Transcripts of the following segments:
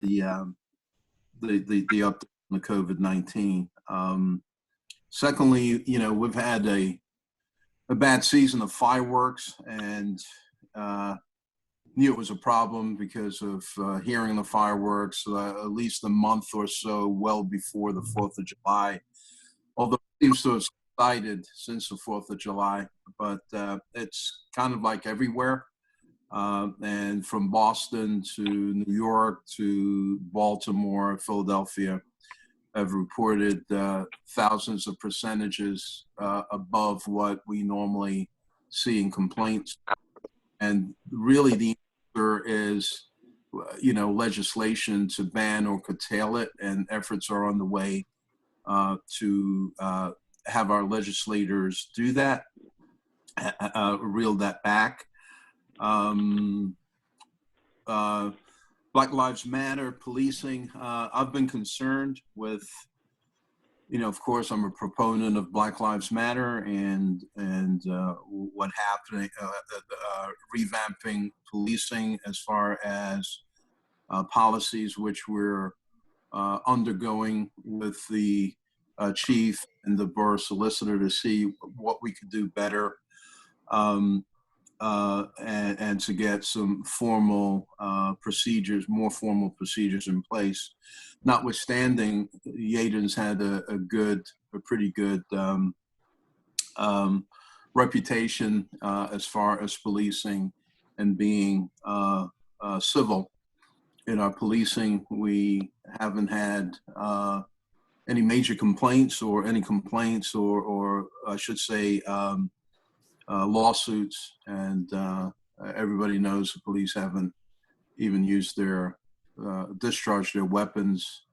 the the update on the COVID-19. Secondly, we've had a bad season of fireworks, and knew it was a problem because of hearing the fireworks at least a month or so well before the 4th of July, although it seems to have subsided since the 4th of July, but it's kind of like everywhere. And from Boston to New York to Baltimore, Philadelphia, have reported thousands of percentages above what we normally see in complaints. And really the answer is, legislation to ban or curtail it, and efforts are on the way to have our legislators do that, reel that back. Black Lives Matter, policing. I've been concerned with, of course, I'm a proponent of Black Lives Matter and what happening, revamping policing as far as policies which we're undergoing with the chief and the borough solicitor to see what we could do better. And to get some formal procedures, more formal procedures in place. Notwithstanding, Yeadon's had a pretty good reputation as far as policing and being civil. In our policing, we haven't had any major complaints or I should say, lawsuits, and everybody knows the police haven't even used discharged their weapons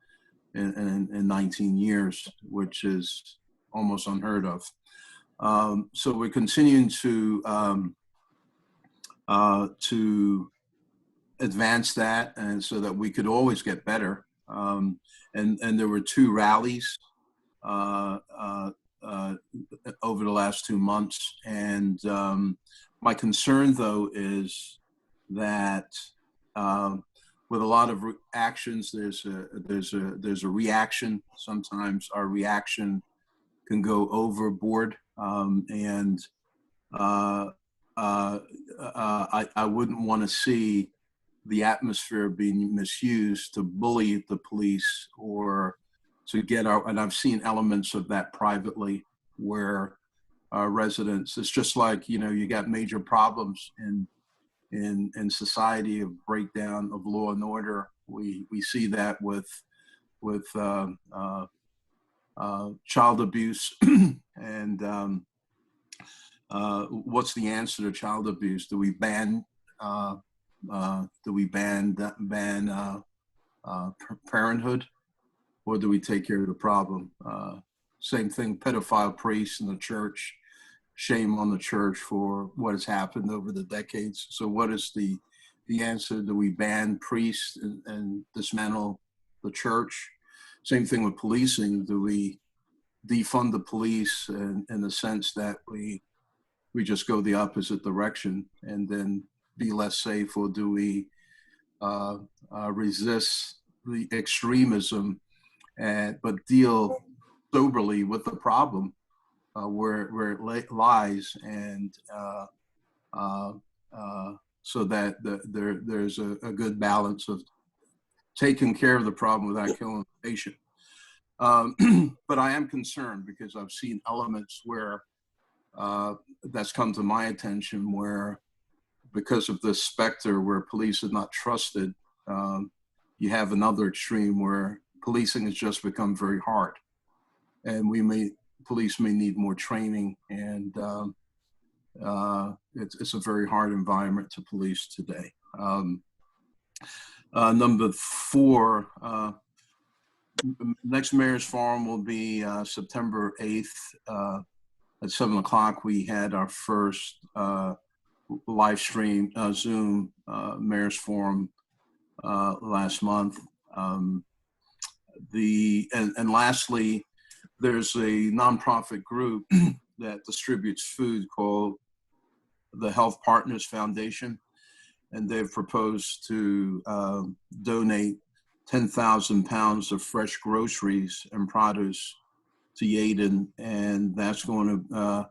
in 19 years, which is almost unheard of. So we're continuing to advance that, and so that we could always get better. And there were 2 rallies over the last 2 months, and my concern, though, is that with a lot of actions, there's a reaction. Sometimes our reaction can go overboard, and I wouldn't want to see the atmosphere being misused to bully the police or to get and I've seen elements of that privately where residents, it's just like, you got major problems in society of breakdown of law and order. We see that with child abuse and what's the answer to child abuse? Do we ban parenthood? Or do we take care of the problem? Same thing, pedophile priests in the church. Shame on the church for what has happened over the decades. So what is the answer? Do we ban priests and dismantle the church? Same thing with policing. Do we defund the police in the sense that we just go the opposite direction and then be less safe? Or do we resist the extremism but deal soberly with the problem where it lies, and so that there's a good balance of taking care of the problem without killing the patient. But I am concerned because I've seen elements where that's come to my attention where, because of this specter where police are not trusted, you have another extreme where policing has just become very hard, and police may need more training, and it's a very hard environment to police today. Number 4, next Mayor's Forum will be September 8th at 7 o'clock. We had our first live stream Zoom Mayor's Forum last month. And lastly, there's a nonprofit group that distributes food called the Health Partners Foundation, and they've proposed to donate 10,000 pounds of fresh groceries and produce to Yeadon, and that's going to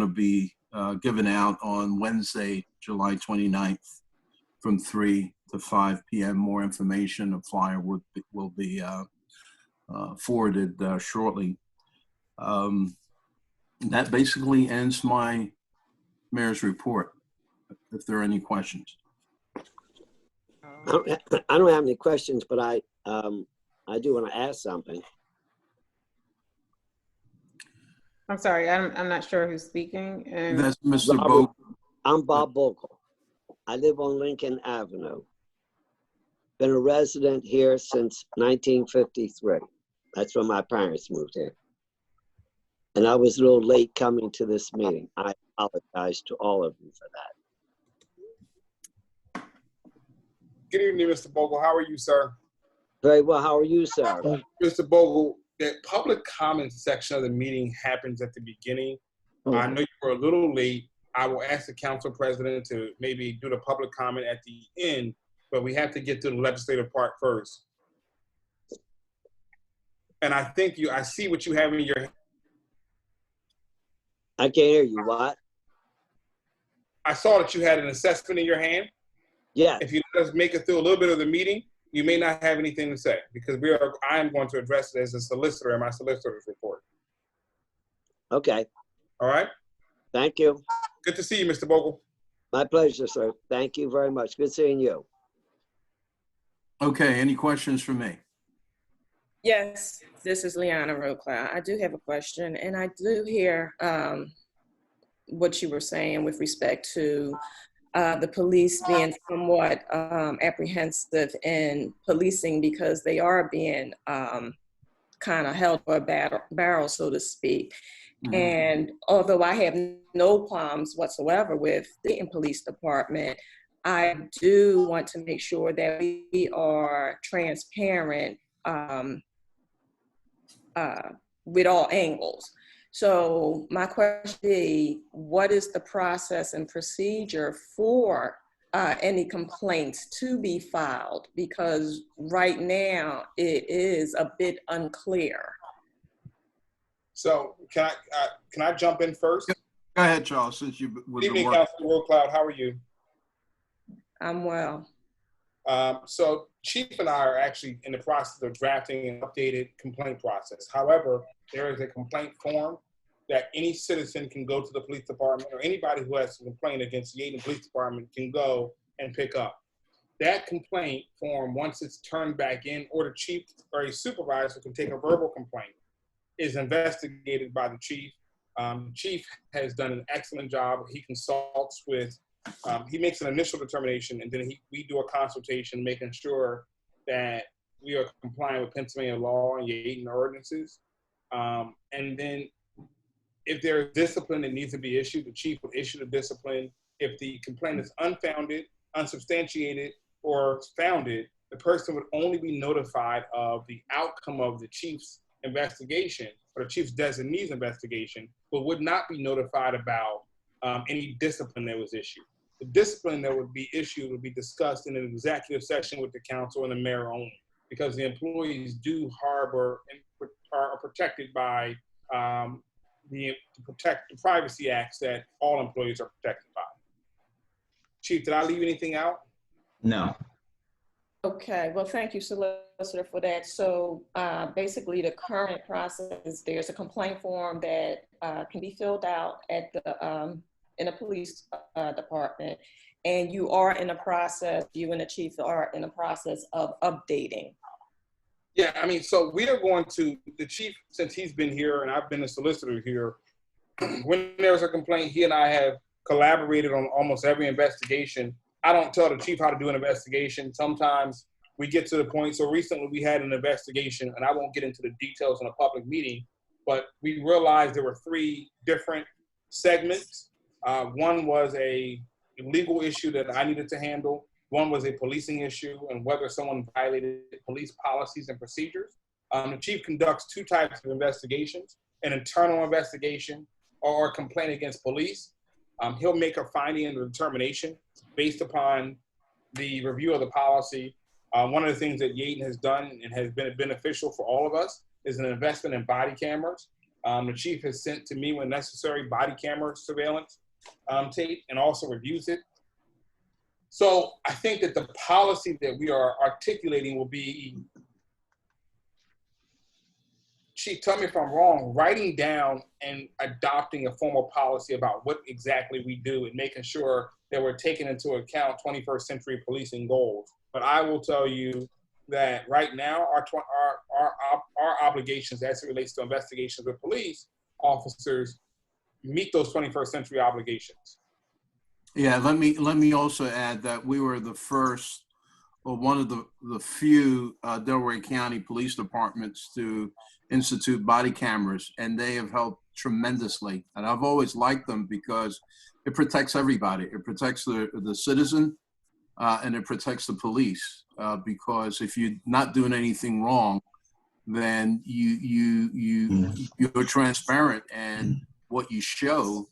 be given out on Wednesday, July 29th, from 3 to 5 p.m. More information, a flyer will be forwarded shortly. That basically ends my mayor's report. If there are any questions. I don't have any questions, but I do want to ask something. I'm sorry, I'm not sure who's speaking. And that's Mr. Bogle. I'm Bob Bogle. I live on Lincoln Avenue. Been a resident here since 1953. That's when my parents moved here. And I was a little late coming to this meeting. I apologize to all of you for that. Good evening, Mr. Bogle. How are you, sir? Very well. How are you, sir? Mr. Bogle, the public comment section of the meeting happens at the beginning. I know you were a little late. I will ask the council president to maybe do the public comment at the end, but we have to get to the legislative part first. And I think I see what you have in your hand. I can't hear you. What? I saw that you had an assessment in your hand. Yeah. If you let us make it through a little bit of the meeting, you may not have anything to say because I am going to address it as a solicitor in my solicitor's report. Okay. All right. Thank you. Good to see you, Mr. Bogle. My pleasure, sir. Thank you very much. Good seeing you. Okay, any questions for me? Yes, this is Liana Roadcloud. I do have a question, and I do hear what you were saying with respect to the police being somewhat apprehensive in policing because they are being kind of held for a barrel, so to speak. Mm-hmm. And although I have no qualms whatsoever with the police department, I do want to make sure that we are transparent with all angles. So my question is, what is the process and procedure for any complaints to be filed? Because right now it is a bit unclear. So can I jump in first? Go ahead, Charles, since you were Good evening, Councilor Roadcloud. How are you? I'm well. So Chief and I are actually in the process of drafting an updated complaint process. However, there is a complaint form that any citizen can go to the police department, or anybody who has a complaint against the Yeadon Police Department can go and pick up. That complaint form, once it's turned back in, or the chief or a supervisor can take a verbal complaint, is investigated by the chief. Chief has done an excellent job. He consults with, he makes an initial determination, and then we do a consultation, making sure that we are complying with Pennsylvania law and Yeadon ordinances. And then if there is discipline that needs to be issued, the chief will issue the discipline. If the complaint is unfounded, unsubstantiated, or founded, the person would only be notified of the outcome of the chief's investigation or the chief's designee's investigation, but would not be notified about any discipline that was issued. The discipline that would be issued would be discussed in an executive session with the council and the mayor only, because the employees do harbor and are protected by the Privacy Acts that all employees are protected by. Chief, did I leave anything out? No. Okay, well, thank you, Solicitor, for that. So basically the current process, there's a complaint form that can be filled out at the in a police department, and you are in a process, you and the chief are in a process of updating. Yeah, I mean, so we are going to, the chief, since he's been here and I've been a solicitor here, when there's a complaint, he and I have collaborated on almost every investigation. I don't tell the chief how to do an investigation. Sometimes we get to the point, so recently we had an investigation, and I won't get into the details in a public meeting, but we realized there were 3 different segments. One was a legal issue that I needed to handle. One was a policing issue and whether someone violated police policies and procedures. The chief conducts 2 types of investigations: an internal investigation or a complaint against police. He'll make a finding and a determination based upon the review of the policy One of the things that Yeadon has done and has been beneficial for all of us is an investment in body cameras. The chief has sent to me, when necessary, body camera surveillance tape, and also reviews it. So I think that the policy that we are articulating will be, Chief, tell me if I'm wrong, writing down and adopting a formal policy about what exactly we do and making sure that we're taking into account 21st century policing goals. But I will tell you that right now, our obligations as it relates to investigations with police officers meet those 21st century obligations. Yeah, let me also add that we were the first, or one of the few Delaware County police departments to institute body cameras, and they have helped tremendously. And I've always liked them because it protects everybody. It protects the citizen, and it protects the police. Because if you're not doing anything wrong, then you're transparent, and what you show,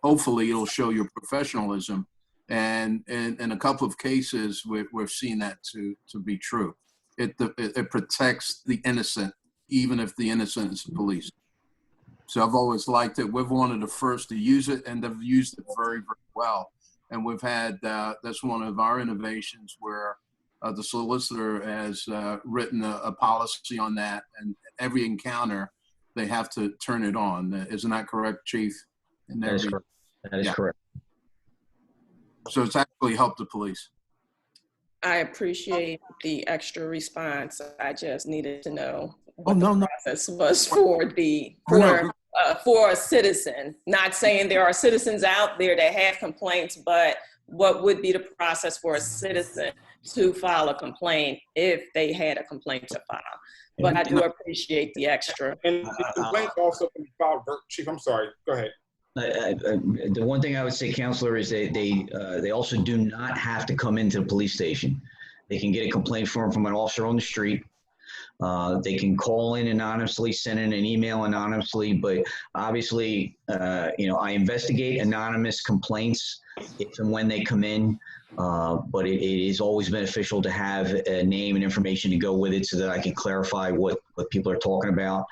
hopefully it'll show your professionalism. And in a couple of cases, we've seen that to be true. It protects the innocent, even if the innocent is the police. So I've always liked it. We've one of the first to use it, and they've used it very, very well. And we've had, that's one of our innovations, where the solicitor has written a policy on that, and every encounter, they have to turn it on. Isn't that correct, Chief? That is correct. That is correct. So it's actually helped the police. I appreciate the extra response. I just needed to know Oh, what the process was for a citizen. Not saying there are citizens out there that have complaints, but what would be the process for a citizen to file a complaint if they had a complaint to file? But I do appreciate the extra. And the complaints also can be filed. Chief, I'm sorry. Go ahead. The one thing I would say, Counselor, is they also do not have to come into the police station. They can get a complaint form from an officer on the street. They can call in anonymously, send in an email anonymously, but obviously, I investigate anonymous complaints if and when they come in, but it is always beneficial to have a name and information to go with it so that I can clarify what people are talking about.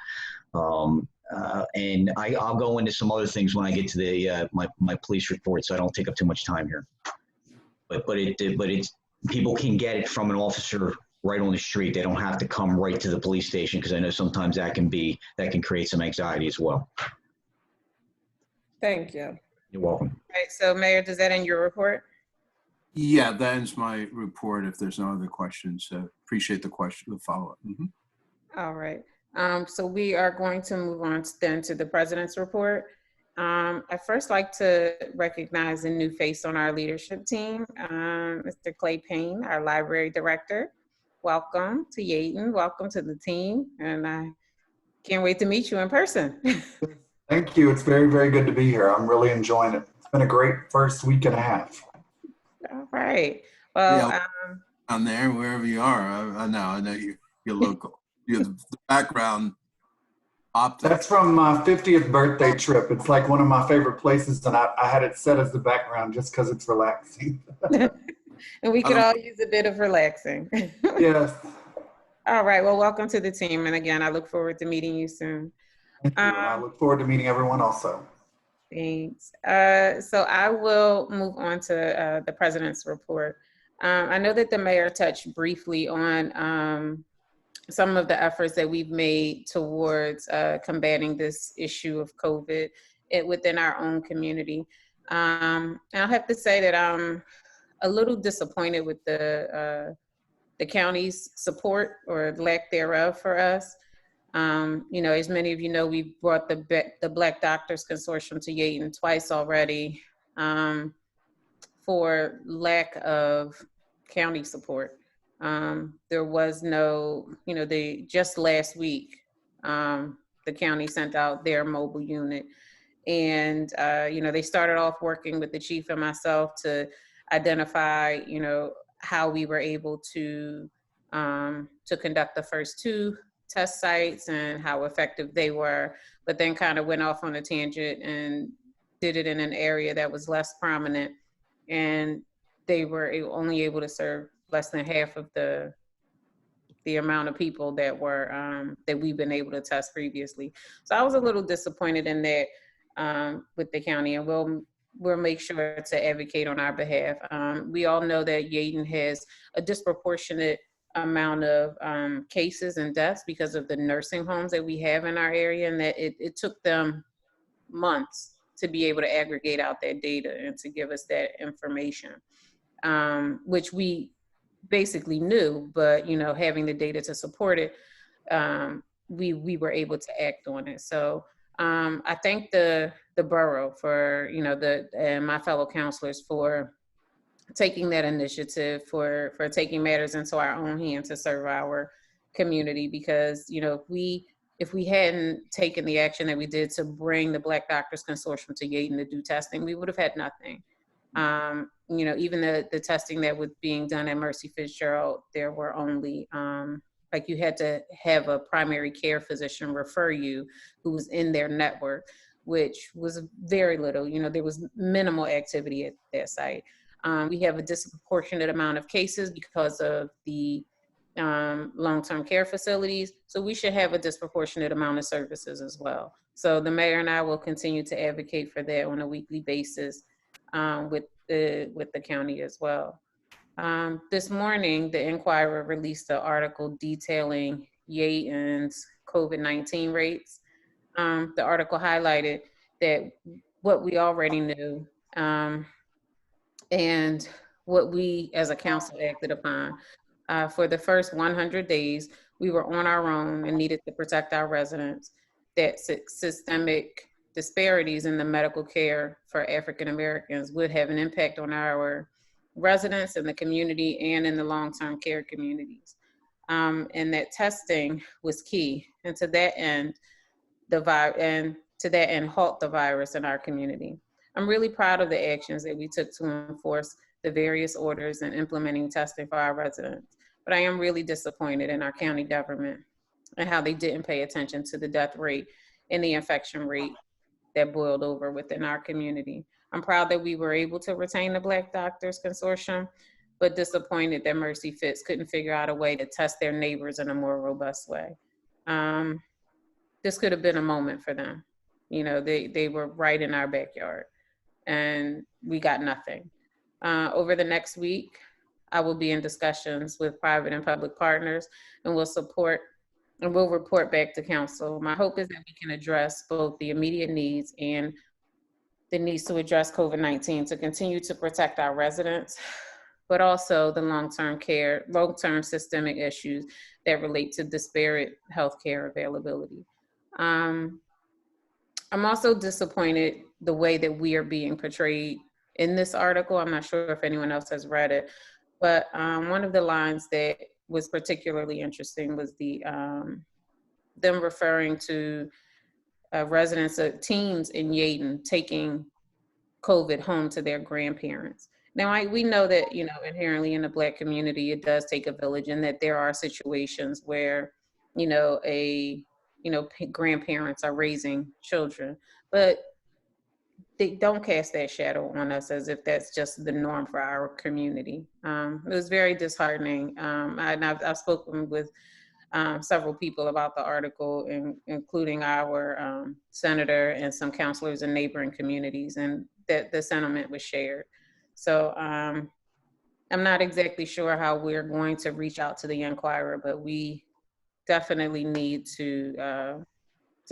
And I'll go into some other things when I get to the my police report, so I don't take up too much time here. But it's people can get it from an officer right on the street. They don't have to come right to the police station, because I know sometimes that can create some anxiety as well. Thank you. You're welcome. All right, so Mayor, does that end your report? Yeah, that ends my report. If there's no other questions, appreciate the question, the follow-up. All right. So we are going to move on then to the president's report. I'd first like to recognize a new face on our leadership team, Mr. Clay Payne, our library director. Welcome to Yeadon. Welcome to the team. And I can't wait to meet you in person. Thank you. It's very, very good to be here. I'm really enjoying it. It's been a great first week and a half. All right. Well, Yeah, down there, wherever you are, I know you're local. You're the background optic. That's from my 50th birthday trip. It's like one of my favorite places, and I had it set as the background just because it's relaxing. and we could all use a bit of relaxing. Yes. All right. Well, welcome to the team. And again, I look forward to meeting you soon. Thank you. And I look forward to meeting everyone also. Thanks. So I will move on to the president's report. I know that the mayor touched briefly on some of the efforts that we've made towards combating this issue of COVID within our own community. And I'll have to say that I'm a little disappointed with the county's support or lack thereof for us. As many of you know, we've brought the Black Doctors Consortium to Yeadon twice already for lack of county support. There was no, just last week, the county sent out their mobile unit. And, they started off working with the chief and myself to identify, how we were able to conduct the first 2 test sites and how effective they were, but then kind of went off on a tangent and did it in an area that was less prominent. And they were only able to serve less than half of the amount of people that were that we've been able to test previously. So I was a little disappointed in that with the county, and we'll make sure to advocate on our behalf. We all know that Yeadon has a disproportionate amount of cases and deaths because of the nursing homes that we have in our area, and that it took them months to be able to aggregate out that data and to give us that information, which we basically knew, but having the data to support it, we were able to act on it. So I thank the borough for and my fellow councilors for taking that initiative, for taking matters into our own hands to serve our community, because if we hadn't taken the action that we did to bring the Black Doctors Consortium to Yeadon to do testing, we would have had nothing. Even the testing that was being done at Mercy Fitzgerald, there were only, you had to have a primary care physician refer you who was in their network, which was very little. There was minimal activity at that site. We have a disproportionate amount of cases because of the long-term care facilities. So we should have a disproportionate amount of services as well. So the mayor and I will continue to advocate for that on a weekly basis with the county as well. This morning, the Inquirer released an article detailing Yeadon's COVID-19 rates. The article highlighted that what we already knew and what we as a council acted upon. For the first 100 days, we were on our own and needed to protect our residents. That systemic disparities in the medical care for African Americans would have an impact on our residents in the community and in the long-term care communities. And that testing was key. And to that end, halt the virus in our community. I'm really proud of the actions that we took to enforce the various orders and implementing testing for our residents. But I am really disappointed in our county government and how they didn't pay attention to the death rate and the infection rate that boiled over within our community. I'm proud that we were able to retain the Black Doctors Consortium, but disappointed that Mercy Fitz couldn't figure out a way to test their neighbors in a more robust way. This could have been a moment for them. They were right in our backyard and we got nothing. Over the next week, I will be in discussions with private and public partners, and we'll report back to council. My hope is that we can address both the immediate needs and the needs to address COVID-19 to continue to protect our residents, but also the long-term systemic issues that relate to disparate healthcare availability. I'm also disappointed the way that we are being portrayed in this article. I'm not sure if anyone else has read it, but one of the lines that was particularly interesting was them referring to residents of teens in Yeadon taking COVID home to their grandparents. Now, we know that, inherently in the Black community, it does take a village, and that there are situations where, grandparents are raising children, but they don't cast that shadow on us as if that's just the norm for our community. It was very disheartening. I've spoken with several people about the article, including our senator and some counselors in neighboring communities, and that the sentiment was shared. So I'm not exactly sure how we're going to reach out to the Inquirer, but we definitely need to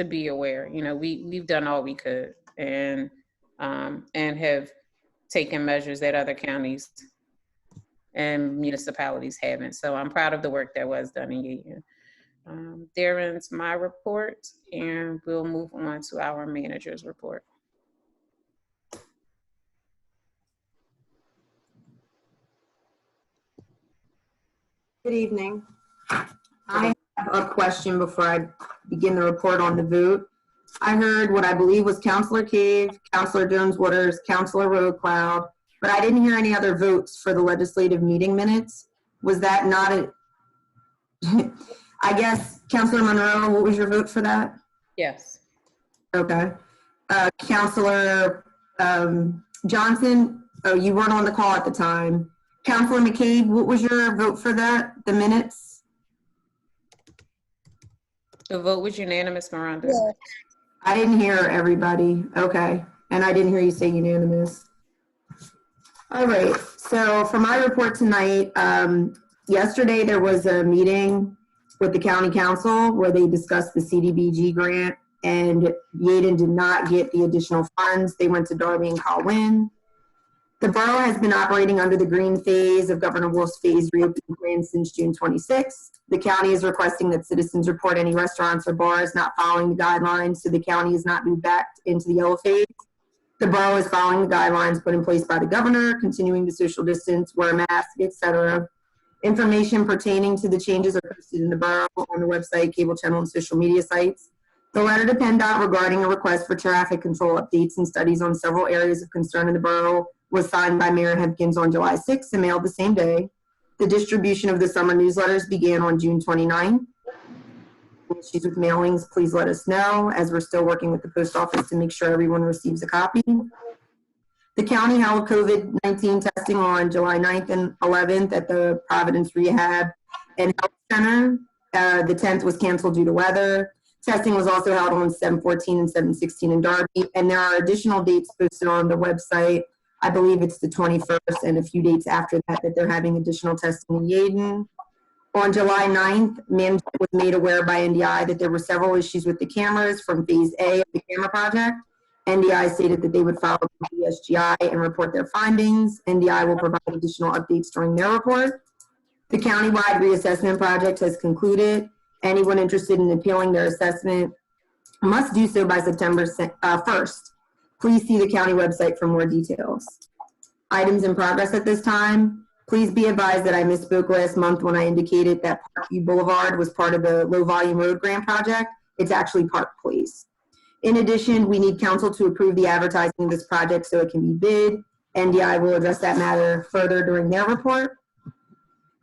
be aware. We've done all we could and have taken measures that other counties and municipalities haven't. So I'm proud of the work that was done in Yeadon. There ends my report, and we'll move on to our manager's report. Good evening. I have a question before I begin the report on the vote. I heard what I believe was Councilor Cave, Councilor Jones-Waters, Councilor Road-Cloud, but I didn't hear any other votes for the legislative meeting minutes. Was that not a, I guess, Councilor Monroe, what was your vote for that? Yes. Okay. Councilor Johnson, oh, you weren't on the call at the time. Councilor McCabe, what was your vote for that, the minutes? The vote was unanimous, Miranda. Yeah. I didn't hear everybody. Okay. And I didn't hear you say unanimous. All right. So for my report tonight, yesterday there was a meeting with the county council where they discussed the CDBG grant, and Yeadon did not get the additional funds. They went to Darby and Colwyn. The borough has been operating under the green phase of Governor Wolf's phase reopening plan since June 26th. The county is requesting that citizens report any restaurants or bars not following the guidelines so the county is not moved back into the yellow phase. The borough is following the guidelines put in place by the governor, continuing to social distance, wear a mask, etc. Information pertaining to the changes are posted in the borough on the website, cable channel, and social media sites. The letter to PennDOT regarding a request for traffic control updates and studies on several areas of concern in the borough was signed by Mayor Hempkins on July 6th and mailed the same day. The distribution of the summer newsletters began on June 29th. Issues with mailings, please let us know, as we're still working with the post office to make sure everyone receives a copy. The county held COVID-19 testing on July 9th and 11th at the Providence Rehab and Health Center. The 10th was canceled due to weather. Testing was also held on 7/14 and 7/16 in Darby, and there are additional dates posted on the website. I believe it's the 21st and a few dates after that they're having additional testing in Yeadon. On July 9th, management was made aware by NDI that there were several issues with the cameras from Phase A of the camera project. NDI stated that they would follow the SGI and report their findings. NDI will provide additional updates during their report. The countywide reassessment project has concluded. Anyone interested in appealing their assessment must do so by September 1st. Please see the county website for more details. Items in progress at this time. Please be advised that I misspoke last month when I indicated that Parkview Boulevard was part of the low volume road grant project. It's actually Park Place. In addition, we need council to approve the advertising of this project so it can be bid. NDI will address that matter further during their report.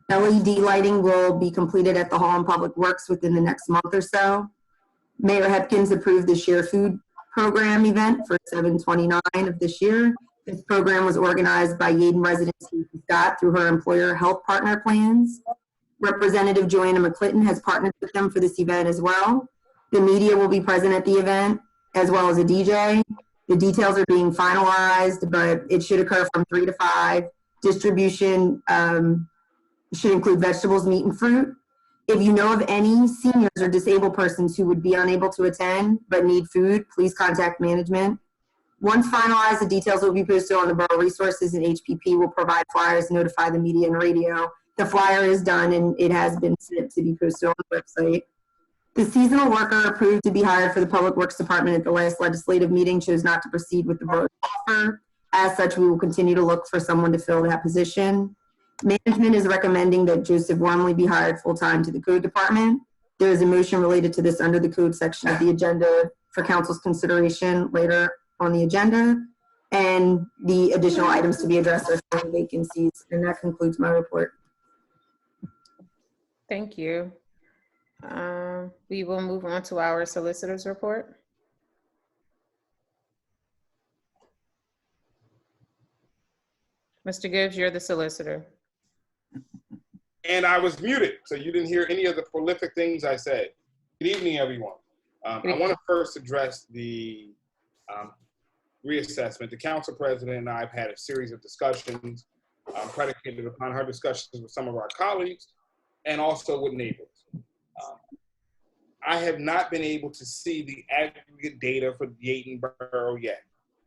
LED lighting will be completed at the Hall and Public Works within the next month or so. Mayor Hepkins approved the Share Food Program event for 7/29 of this year. This program was organized by Yeadon resident Stacey Scott through her employer health partner plans. Representative Joanna McClinton has partnered with them for this event as well. The media will be present at the event, as well as a DJ. The details are being finalized, but it should occur from 3 to 5. Distribution should include vegetables, meat, and fruit. If you know of any seniors or disabled persons who would be unable to attend but need food, please contact management. Once finalized, the details will be posted on the Borough Resources, and HPP will provide flyers, notify the media and radio. The flyer is done and it has been sent to be posted on the website. The seasonal worker approved to be hired for the Public Works Department at the last legislative meeting chose not to proceed with the borough's offer. As such, we will continue to look for someone to fill that position. Management is recommending that Joseph Wormley be hired full-time to the Code Department. There is a motion related to this under the Code section of the agenda for council's consideration later on the agenda. And the additional items to be addressed are filling vacancies. And that concludes my report. Thank you. We will move on to our solicitor's report. Mr. Gibbs, you're the solicitor. And I was muted, so you didn't hear any of the prolific things I said. Good evening, everyone. I want to first address the reassessment. The council president and I have had a series of discussions predicated upon her discussions with some of our colleagues and also with neighbors. I have not been able to see the aggregate data for Yeadon Borough yet,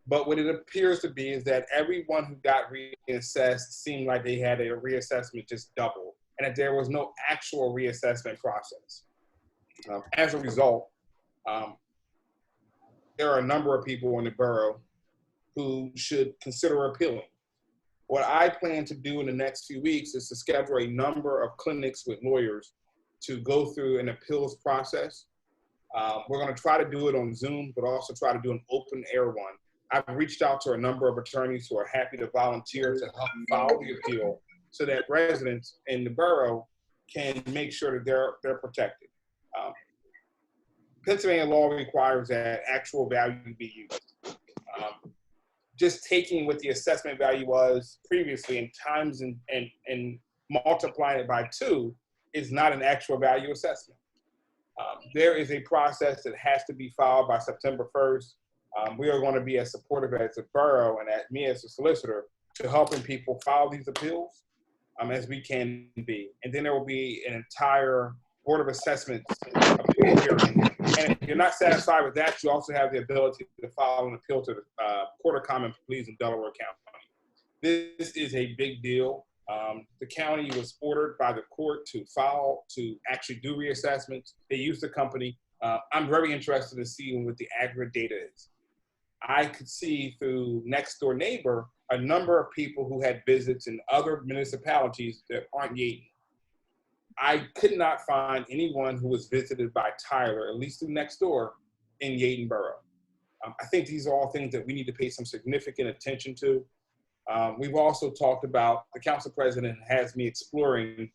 but what it appears to be is that everyone who got reassessed seemed like they had a reassessment just double, and that there was no actual reassessment process. As a result, there are a number of people in the borough who should consider appealing. What I plan to do in the next few weeks is to schedule a number of clinics with lawyers to go through an appeals process. We're going to try to do it on Zoom, but also try to do an open air one. I've reached out to a number of attorneys who are happy to volunteer to help file the appeal so that residents in the borough can make sure that they're protected. Pennsylvania law requires that actual value be used. just taking what the assessment value was previously and times and multiplying it by 2 is not an actual value assessment. There is a process that has to be filed by September 1st. We are going to be as supportive as the borough and as me as a solicitor to helping people file these appeals as we can be. And then there will be an entire Board of Assessments appeal hearing. And if you're not satisfied with that, you also have the ability to file an appeal to the Court of Common Pleas in Delaware County. This is a big deal. The county was ordered by the court to actually do reassessments. They used the company. I'm very interested in seeing what the aggregate data is. I could see through Next Door Neighbor a number of people who had visits in other municipalities that aren't Yeadon. I could not find anyone who was visited by Tyler, at least through Next Door, in Yeadon Borough. I think these are all things that we need to pay some significant attention to. We've also talked about, the council president has me exploring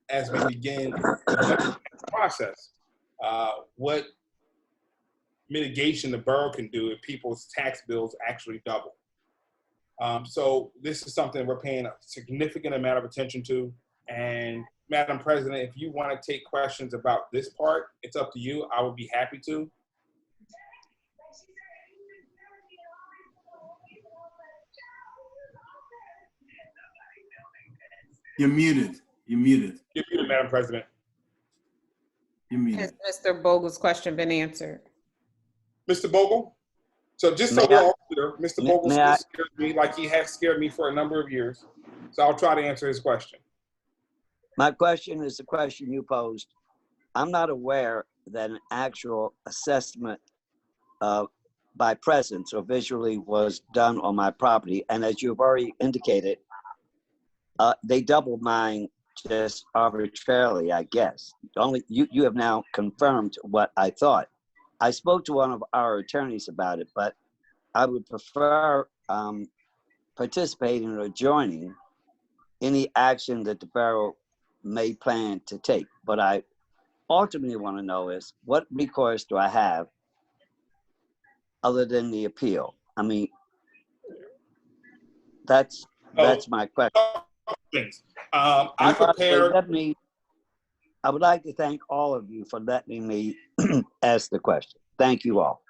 as we begin the process, what mitigation the borough can do if people's tax bills actually double. So this is something we're paying a significant amount of attention to. And Madam President, if you want to take questions about this part, it's up to you. I would be happy to. You're muted. You're muted. You're muted, Madam President. You're muted. Has Mr. Bogle's question been answered? Mr. Bogle? So just so we're all clear, Mr. Bogle still scares me like he has scared me for a number of years. So I'll try to answer his question. My question is the question you posed. I'm not aware that an actual assessment by presence or visually was done on my property. And as you've already indicated, they doubled mine just arbitrarily, I guess. Only you have now confirmed what I thought. I spoke to one of our attorneys about it, but I would prefer participating or joining any action that the borough may plan to take. But I ultimately want to know is, what recourse do I have other than the appeal? I mean, that's my question. Things. I prepared. I would like to thank all of you for letting me ask the question. Thank you all.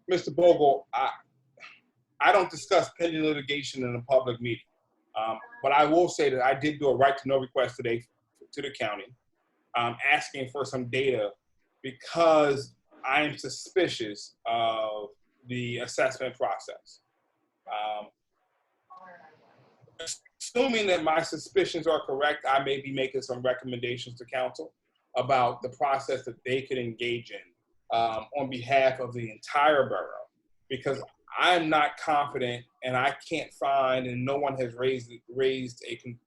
Mr. Bogle, I don't discuss pending litigation in a public meeting. But I will say that I did do a right to know request today to the county, asking for some data because I am suspicious of the assessment process. Assuming that my suspicions are correct, I may be making some recommendations to council about the process that they could engage in on behalf of the entire borough, because I'm not confident, and I can't find, and no one has raised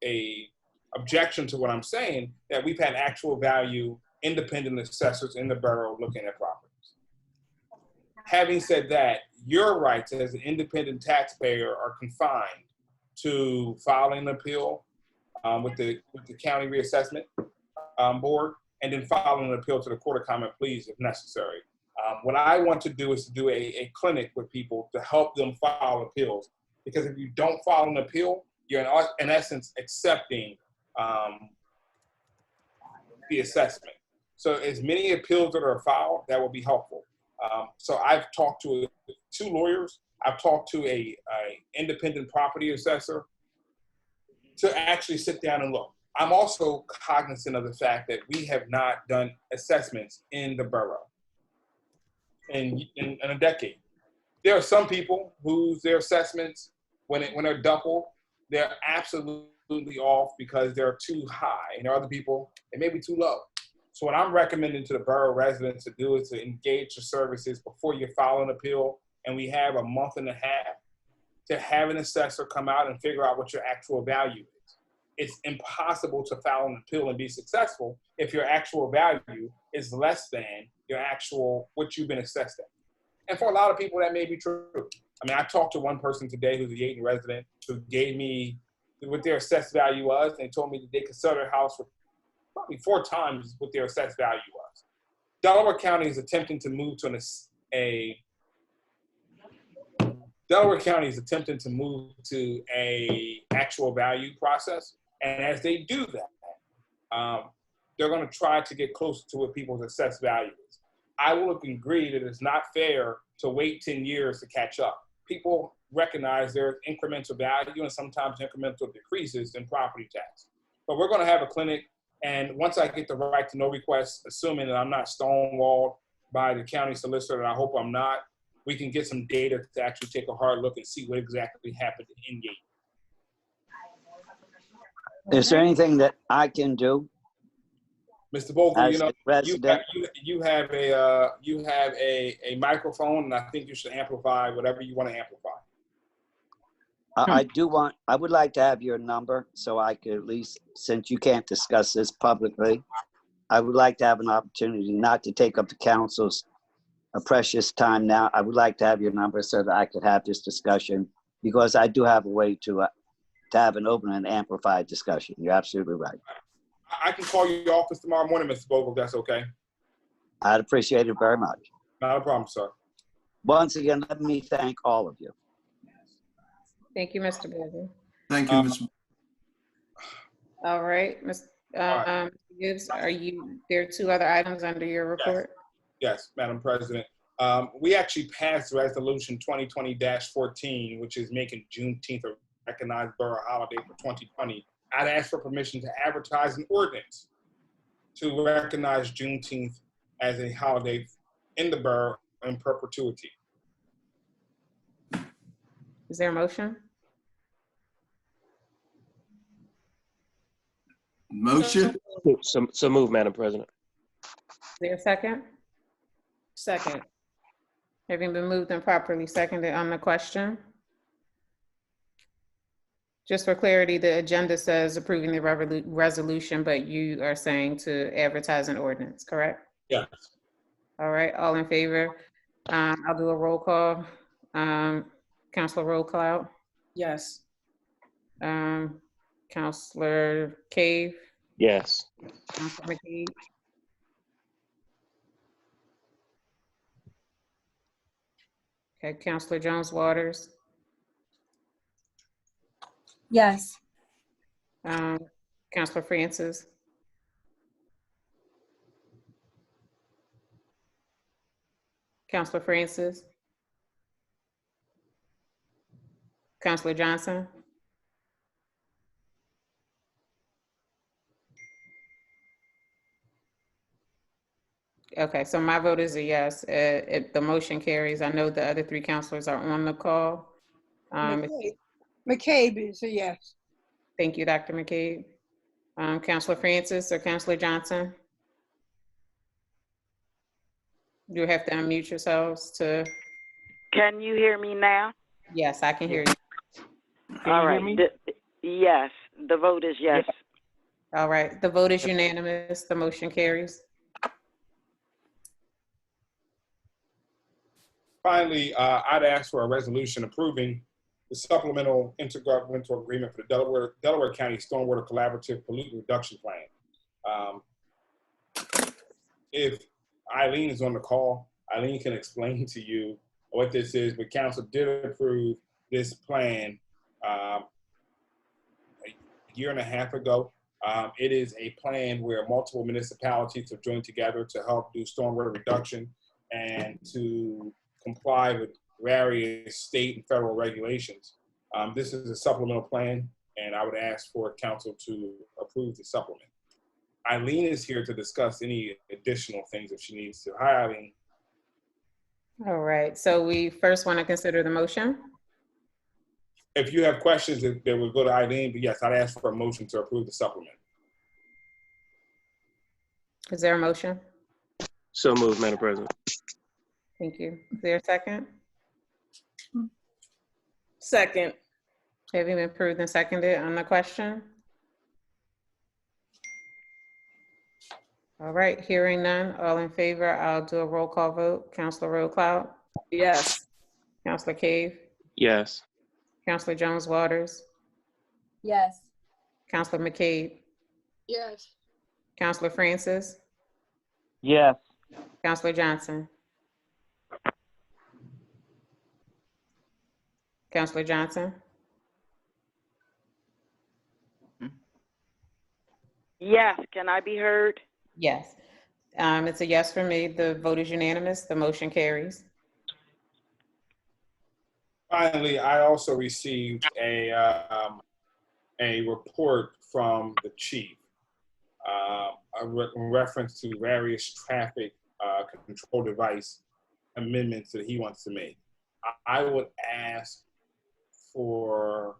a objection to what I'm saying, that we've had actual value independent assessors in the borough looking at properties. Having said that, your rights as an independent taxpayer are confined to filing an appeal with the county reassessment board, and then filing an appeal to the Court of Common Pleas if necessary. What I want to do is to do a clinic with people to help them file appeals, because if you don't file an appeal, you're in essence accepting the assessment. So as many appeals that are filed, that will be helpful. So I've talked to 2 lawyers. I've talked to a independent property assessor to actually sit down and look. I'm also cognizant of the fact that we have not done assessments in the borough in a decade. There are some people whose their assessments, when they're doubled, they're absolutely off because they're too high, and there are other people, they may be too low. So what I'm recommending to the borough residents to do is to engage the services before you file an appeal, and we have a month and a half to have an assessor come out and figure out what your actual value is. It's impossible to file an appeal and be successful if your actual value is less than your actual, what you've been assessed at. And for a lot of people, that may be true. I mean, I talked to one person today who's a Yeadon resident who gave me what their assessed value was. And they told me that they could sell their house for probably 4 times what their assessed value was. Delaware County is attempting to move to Delaware County is attempting to move to a actual value process. And as they do that, they're going to try to get closer to what people's assessed value is. I will agree that it's not fair to wait 10 years to catch up. People recognize there's incremental value and sometimes incremental decreases in property tax. But we're going to have a clinic, and once I get the right to know request, assuming that I'm not stonewalled by the county solicitor, and I hope I'm not, we can get some data to actually take a hard look and see what exactly happened in Yeadon. Is there anything that I can do? Mr. Vogel, As you know, the resident? you have a microphone, and I think you should amplify whatever you want to amplify. I would like to have your number so I could at least, since you can't discuss this publicly, I would like to have an opportunity not to take up the council's precious time now. I would like to have your number so that I could have this discussion, because I do have a way to have an open and amplified discussion. You're absolutely right. I can call your office tomorrow morning, Mr. Vogel, if that's okay. I'd appreciate it very much. Not a problem, sir. Once again, let me thank all of you. Thank you, Mr. Booker. Thank you, Mr. All right, Ms. Gibbs, there are 2 other items under your report? Yes, Madam President. We actually passed Resolution 2020-14, which is making Juneteenth a recognized borough holiday for 2020. I'd ask for permission to advertise an ordinance to recognize Juneteenth as a holiday in the borough in perpetuity. Is there a motion? Motion? So move, Madam President. Is there a second? Second. Having been moved and properly seconded on the question. Just for clarity, the agenda says approving the resolution, but you are saying to advertise an ordinance, correct? Yes. All right, all in favor? I'll do a roll call. Councilor Rollcloud, Yes. Councilor Cave, Yes. Councilor McKee, okay, Councilor Jones Waters, Yes. Councilor Francis, Councilor Francis, Councilor Johnson, okay, so my vote is a yes. If the motion carries, I know the other 3 councilors are on the call. McCabe is a yes. Thank you, Dr. McCabe. Councilor Francis or Councilor Johnson? You have to unmute yourselves to. Can you hear me now? Yes, I can hear you. All right. Yes, the vote is yes. All right, the vote is unanimous. The motion carries. Finally, I'd ask for a resolution approving the supplemental intergovernmental agreement for the Delaware County Stormwater Collaborative Pollutant Reduction Plan. If Eileen is on the call, Eileen can explain to you what this is, but council did approve this plan a year and a half ago. It is a plan where multiple municipalities have joined together to help do stormwater reduction and to comply with various state and federal regulations. This is a supplemental plan, and I would ask for council to approve the supplement. Eileen is here to discuss any additional things if she needs to. Hi, Eileen. All right, so we first want to consider the motion. If you have questions, they will go to Eileen, but yes, I'd ask for a motion to approve the supplement. Is there a motion? So move, Madam President. Thank you. Is there a second? Second. Having been approved and seconded on the question? All right, hearing none, all in favor, I'll do a roll call vote. Councilor Rollcloud? Yes. Councilor Cave? Yes. Councilor Jones Waters? Yes. Councilor McCabe? Yes. Councilor Francis? Yes. Councilor Johnson? Counselor Johnson? Yes, can I be heard? Yes. It's a yes for me. The vote is unanimous. The motion carries. Finally, I also received a report from the chief in reference to various traffic control device amendments that he wants to make. I would ask for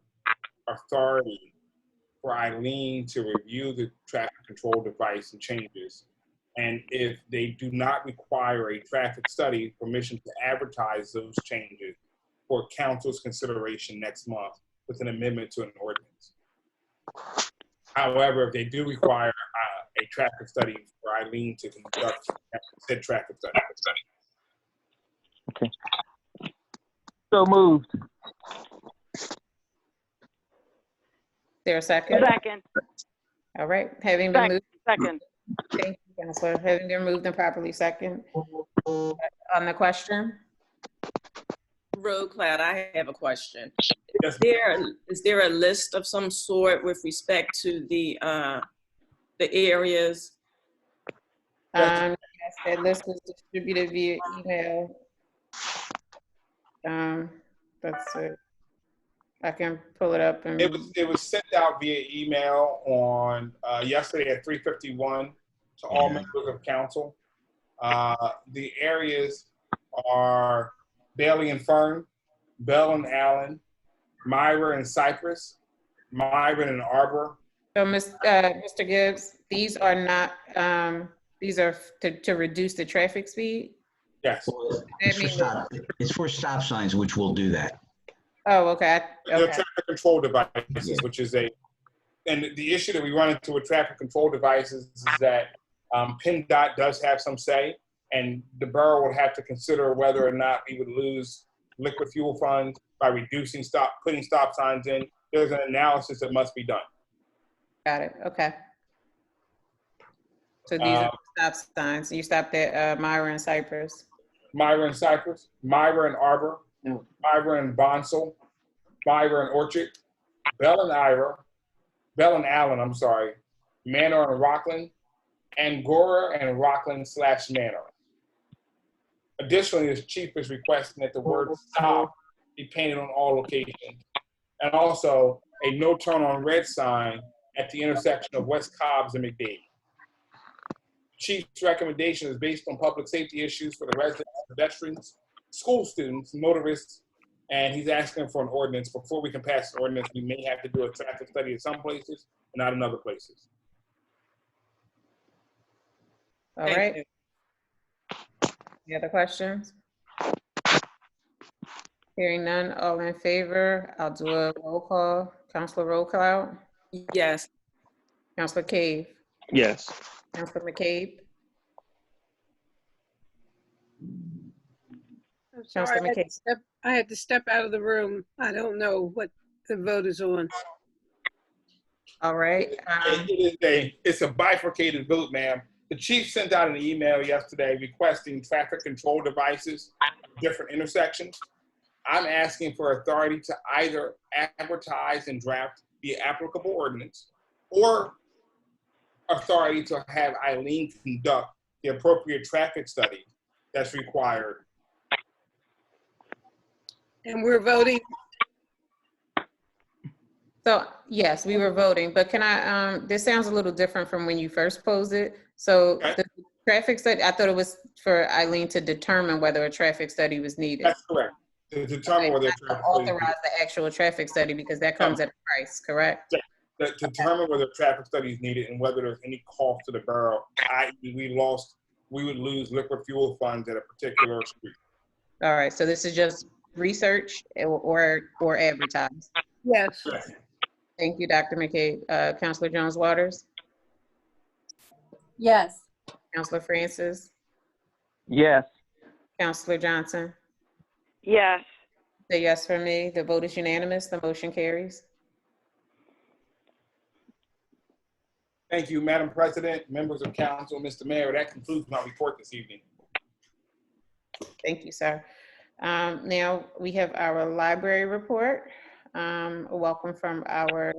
authority for Eileen to review the traffic control device and changes. And if they do not require a traffic study, permission to advertise those changes for council's consideration next month with an amendment to an ordinance. However, if they do require a traffic study for Eileen to conduct said traffic study. Okay. So moved. Is there a second? Second. All right. Having been moved. Second. Thank you, Counselor. Having been moved and properly second. On the question? Road Cloud, I have a question. Yes. Is there a list of some sort with respect to the areas? Yes, that list was distributed via email. That's it. I can pull it up. And It was sent out via email on yesterday at 3:51 to all members of council. The areas are Bailey and Fern, Bell and Allen, Myra and Cypress, Myron and Arbor. So, Mr. Gibbs, these are not. These are to reduce the traffic speed. Yes. It's for stop signs, which will do that. Oh, okay. The traffic control devices, which is and the issue that we run into with traffic control devices is that PennDOT does have some say, and the borough would have to consider whether or not we would lose liquid fuel funds by putting stop signs in. There's an analysis that must be done. Got it. Okay. So these are stop signs. You stopped at Myra and Cypress. Myra and Cypress, Myra and Arbor, Myra and Bonsall, Myra and Orchard, Bell and Allen, I'm sorry, Manor and Rockland, Angora and Rockland / Manor. Additionally, the chief is requesting that the word stop be painted on all locations, and also a no turn on red sign at the intersection of West Cobbs and McDade. Chief's recommendation is based on public safety issues for the residents, pedestrians, school students, motorists, and he's asking for an ordinance. Before we can pass an ordinance, we may have to do a traffic study in some places and not in other places. All right. Any other questions? Hearing none, all in favor, I'll do a roll call. Counselor Roll Cloud? Yes. Counselor Cave? Yes. Counselor McCabe? I'm sorry, I had to step out of the room. I don't know what the vote is on. All right. It's a bifurcated vote, ma'am. The chief sent out an email yesterday requesting traffic control devices at different intersections. I'm asking for authority to either advertise and draft the applicable ordinance or authority to have Eileen conduct the appropriate traffic study that's required. And we're voting. So yes, we were voting, but can I, this sounds a little different from when you first posed it. So the traffic study, I thought it was for Eileen to determine whether a traffic study was needed. That's correct. To determine whether authorize the actual traffic study because that comes at a price, correct? Yeah. To determine whether a traffic study is needed and whether there's any cost to the borough, i.e. we would lose liquid fuel funds at a particular street. All right, so this is just research or advertise? Yes. Thank you, Dr. McCabe. Councilor Jones-Waters? Yes. Councilor Francis? Yes. Councilor Johnson? Yes. The yes for me. The vote is unanimous. The motion carries. Thank you, Madam President, members of council, Mr. Mayor. That concludes my report this evening. Thank you, sir. Now we have our library report. A welcome from our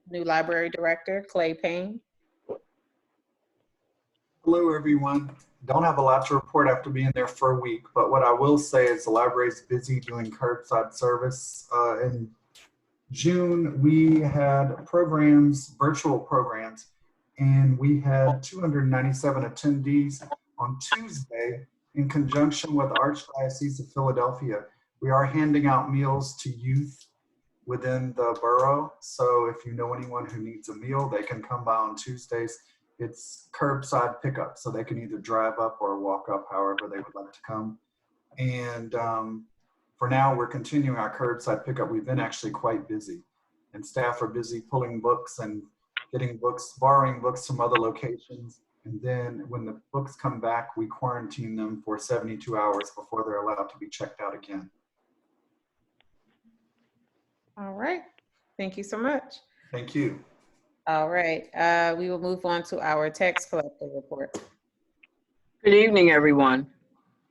new library director, Clay Payne. Hello, everyone. Don't have a lot to report after being there for a week, but what I will say is the library is busy doing curbside service. In June, we had programs, virtual programs, and we had 297 attendees on Tuesday in conjunction with the Archdiocese of Philadelphia. We are handing out meals to youth within the borough. So if you know anyone who needs a meal, they can come by on Tuesdays. It's curbside pickup, so they can either drive up or walk up, however they would like to come. And for now, we're continuing our curbside pickup. We've been actually quite busy, and staff are busy pulling books and getting books, borrowing books from other locations. And then when the books come back, we quarantine them for 72 hours before they're allowed to be checked out again. All right, thank you so much. Thank you. All right, we will move on to our tax collector report. Good evening, everyone.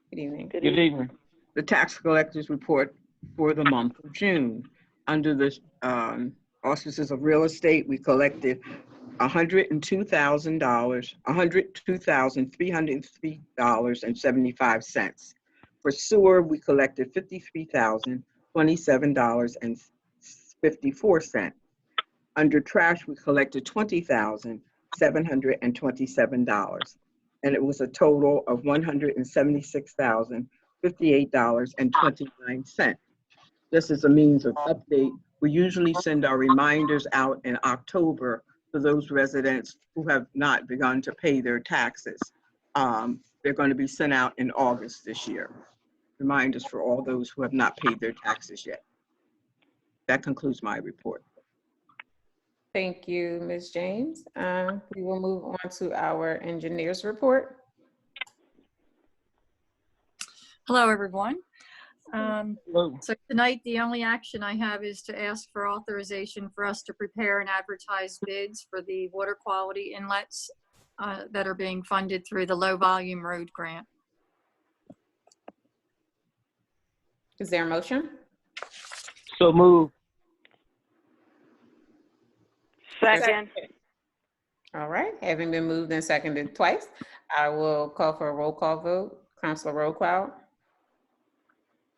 Good evening. Good evening. The tax collector's report for the month of June. Under the auspices of real estate, we collected $102,303.75. For sewer, we collected $53,027.54. Under trash, we collected $20,727, and it was a total of $176,058.29. Just as a means of update, we usually send our reminders out in October for those residents who have not begun to pay their taxes. They're going to be sent out in August this year. Reminders for all those who have not paid their taxes yet. That concludes my report. Thank you, Ms. James. We will move on to our engineer's report. Hello, everyone. Hello. So tonight, the only action I have is to ask for authorization for us to prepare and advertise bids for the water quality inlets that are being funded through the low volume road grant. Is there a motion? So moved. Second. All right, having been moved and seconded twice, I will call for a roll call vote. Councilor Roquel.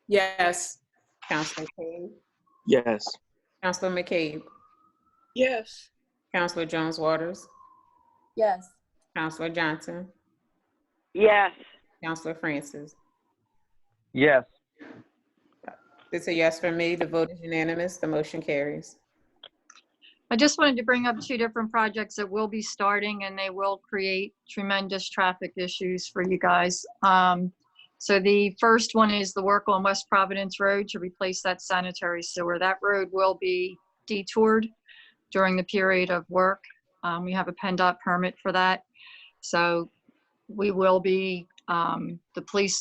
Yes. Councilor Cade. Yes. Councilor McCabe. Yes. Councilor Jones Waters. Yes. Councilor Johnson. Yes. Councilor Francis. Yes. It's a yes for me. The vote is unanimous. The motion carries. I just wanted to bring up two different projects that will be starting, and they will create tremendous traffic issues for you guys. So the first one is the work on West Providence Road to replace that sanitary sewer. That road will be detoured during the period of work. We have a PennDOT permit for that. So we will be, the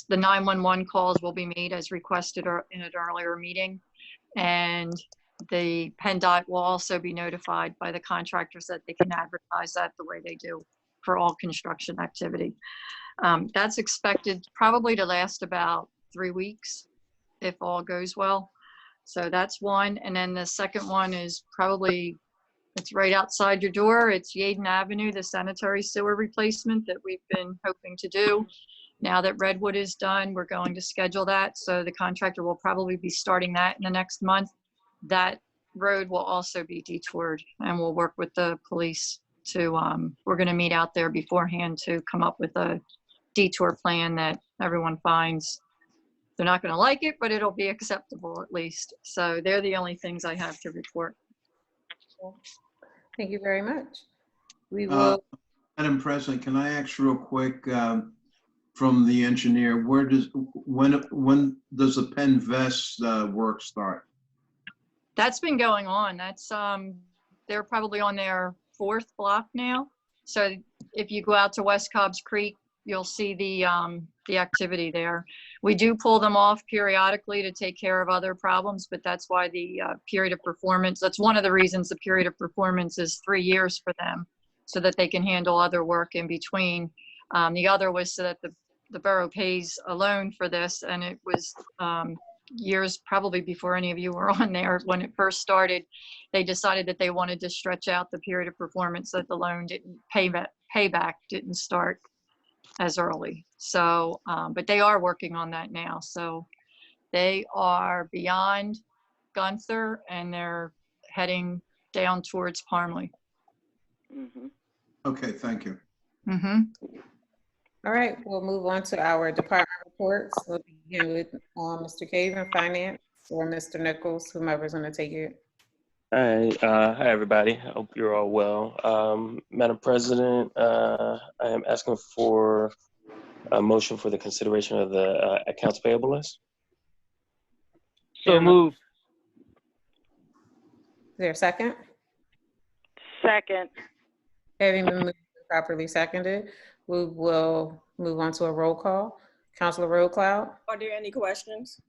911 calls will be made as requested in an earlier meeting. And the PennDOT will also be notified by the contractors that they can advertise that the way they do for all construction activity. That's expected probably to last about 3 weeks if all goes well. So that's one. And then the second one is probably, it's right outside your door. It's Yeadon Avenue, the sanitary sewer replacement that we've been hoping to do. Now that Redwood is done, we're going to schedule that. So the contractor will probably be starting that in the next month. That road will also be detoured, and we'll work with the police to, we're going to meet out there beforehand to come up with a detour plan that everyone finds. They're not going to like it, but it'll be acceptable at least. So they're the only things I have to report. Thank you very much. We will. Madam President, can I ask real quick from the engineer, when does the Penn Vest work start? That's been going on. That's they're probably on their 4th block now. So if you go out to West Cobbs Creek, you'll see the activity there. We do pull them off periodically to take care of other problems, but that's why the period of performance, that's one of the reasons the period of performance is 3 years for them, so that they can handle other work in between. The other was so that the borough pays a loan for this, and it was years probably before any of you were on there when it first started. They decided that they wanted to stretch out the period of performance so that the loan didn't payback didn't start as early. So, but they are working on that now. So they are beyond Gunther and they're heading down towards Parmley. Mm-hmm. Okay, thank you. Mm-hmm. All right, we'll move on to our department reports. We'll begin with Mr. Cave in Finance or Mr. Nichols, whomever's going to take it. Hi, everybody. I hope you're all well. Madam President, I am asking for a motion for the consideration of the accounts payable list. So moved. Is there a second? Second. Having been moved and properly seconded, we will move on to a roll call. Councilor Roadcloud, Are there any questions?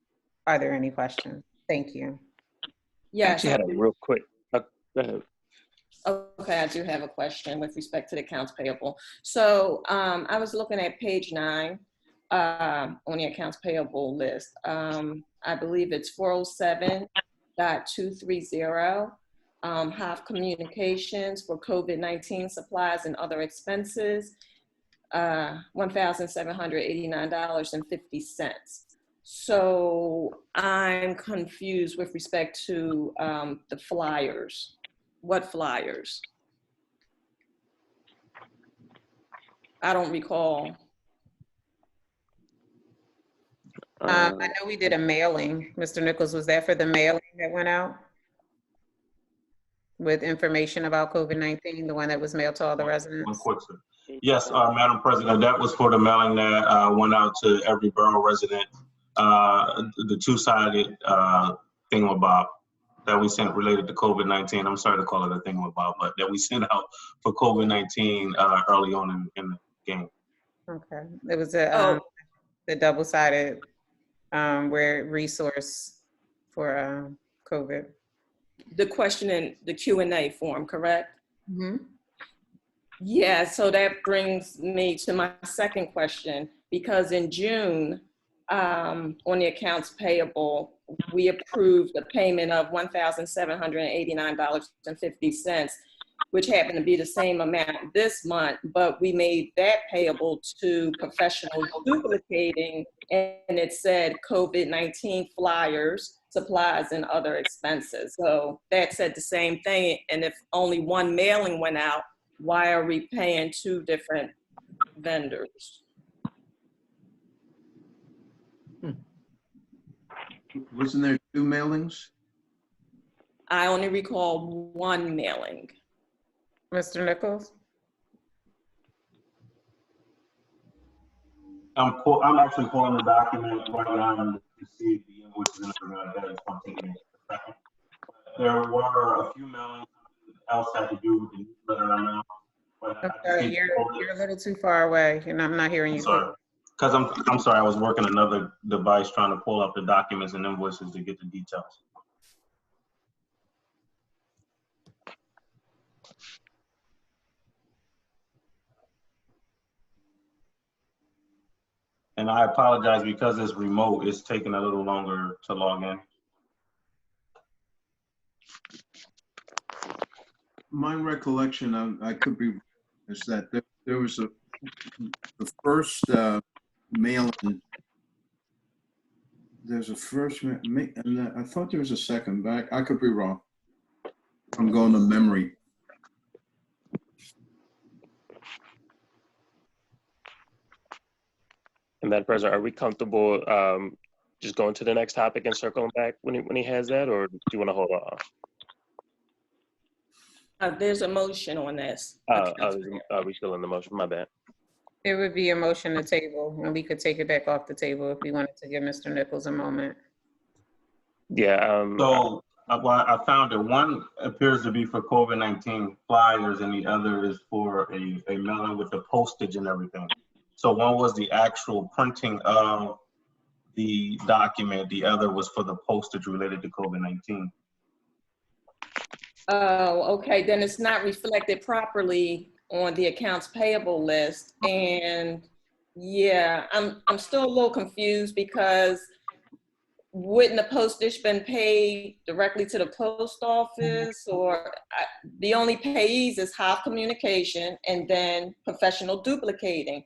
are there any questions? Thank you. I Yes. actually had a real quick. Go ahead. Okay, I do have a question with respect to the accounts payable. So I was looking at page 9 on the accounts payable list. I believe it's 407.230. Have communications for COVID-19 supplies and other expenses, $1,789.50. So I'm confused with respect to the flyers. What flyers? I don't recall. I know we did a mailing. Mr. Nichols, was that for the mailing that went out with information about COVID-19, the one that was mailed to all the residents? One quick, sir. Yes, Madam President, that was for the mailing that went out to every borough resident, the two-sided thingamabob that we sent related to COVID-19. I'm sorry to call it a thingamabob, but that we sent out for COVID-19 early on in the game. Okay, it was a the double-sided where resource for COVID. The question in the Q&A form, correct? Mm-hmm. Yeah, so that brings me to my second question, because in June, on the accounts payable, we approved the payment of $1,789.50, which happened to be the same amount this month, but we made that payable to professionals duplicating, and it said COVID-19 flyers, supplies, and other expenses. So that said the same thing, and if only one mailing went out, why are we paying two different vendors? Wasn't there 2 mailings? I only recall one mailing. Mr. Nichols? I'm actually pulling the document right now to see the invoices and everything like that. It's going to take me a second. There were a few mailings else had to do with the newsletter amount. I'm sorry, you're a little too far away, and I'm not hearing you. Sorry, because I'm sorry, I was working another device trying to pull up the documents and invoices to get the details. And I apologize because it's remote, it's taking a little longer to log in. My recollection, I could be, is that there was the first mailing. There's a first, and I thought there was a second, but I could be wrong. I'm going to memory. And Madam President, are we comfortable just going to the next topic and circling back when he has that, or do you want to hold off? There's a motion on this. Are we still in the motion? My bad. It would be a motion to table, and we could take it back off the table if we wanted to give Mr. Nichols a moment. Yeah. So I found that one appears to be for COVID-19 flyers, and the other is for a mailing with the postage and everything. So one was the actual printing of the document. The other was for the postage related to COVID-19. Oh, okay. Then it's not reflected properly on the accounts payable list. And Yeah, I'm still a little confused because wouldn't the postage been paid directly to the post office, or the only payees is Hive Communication and then professional duplicating.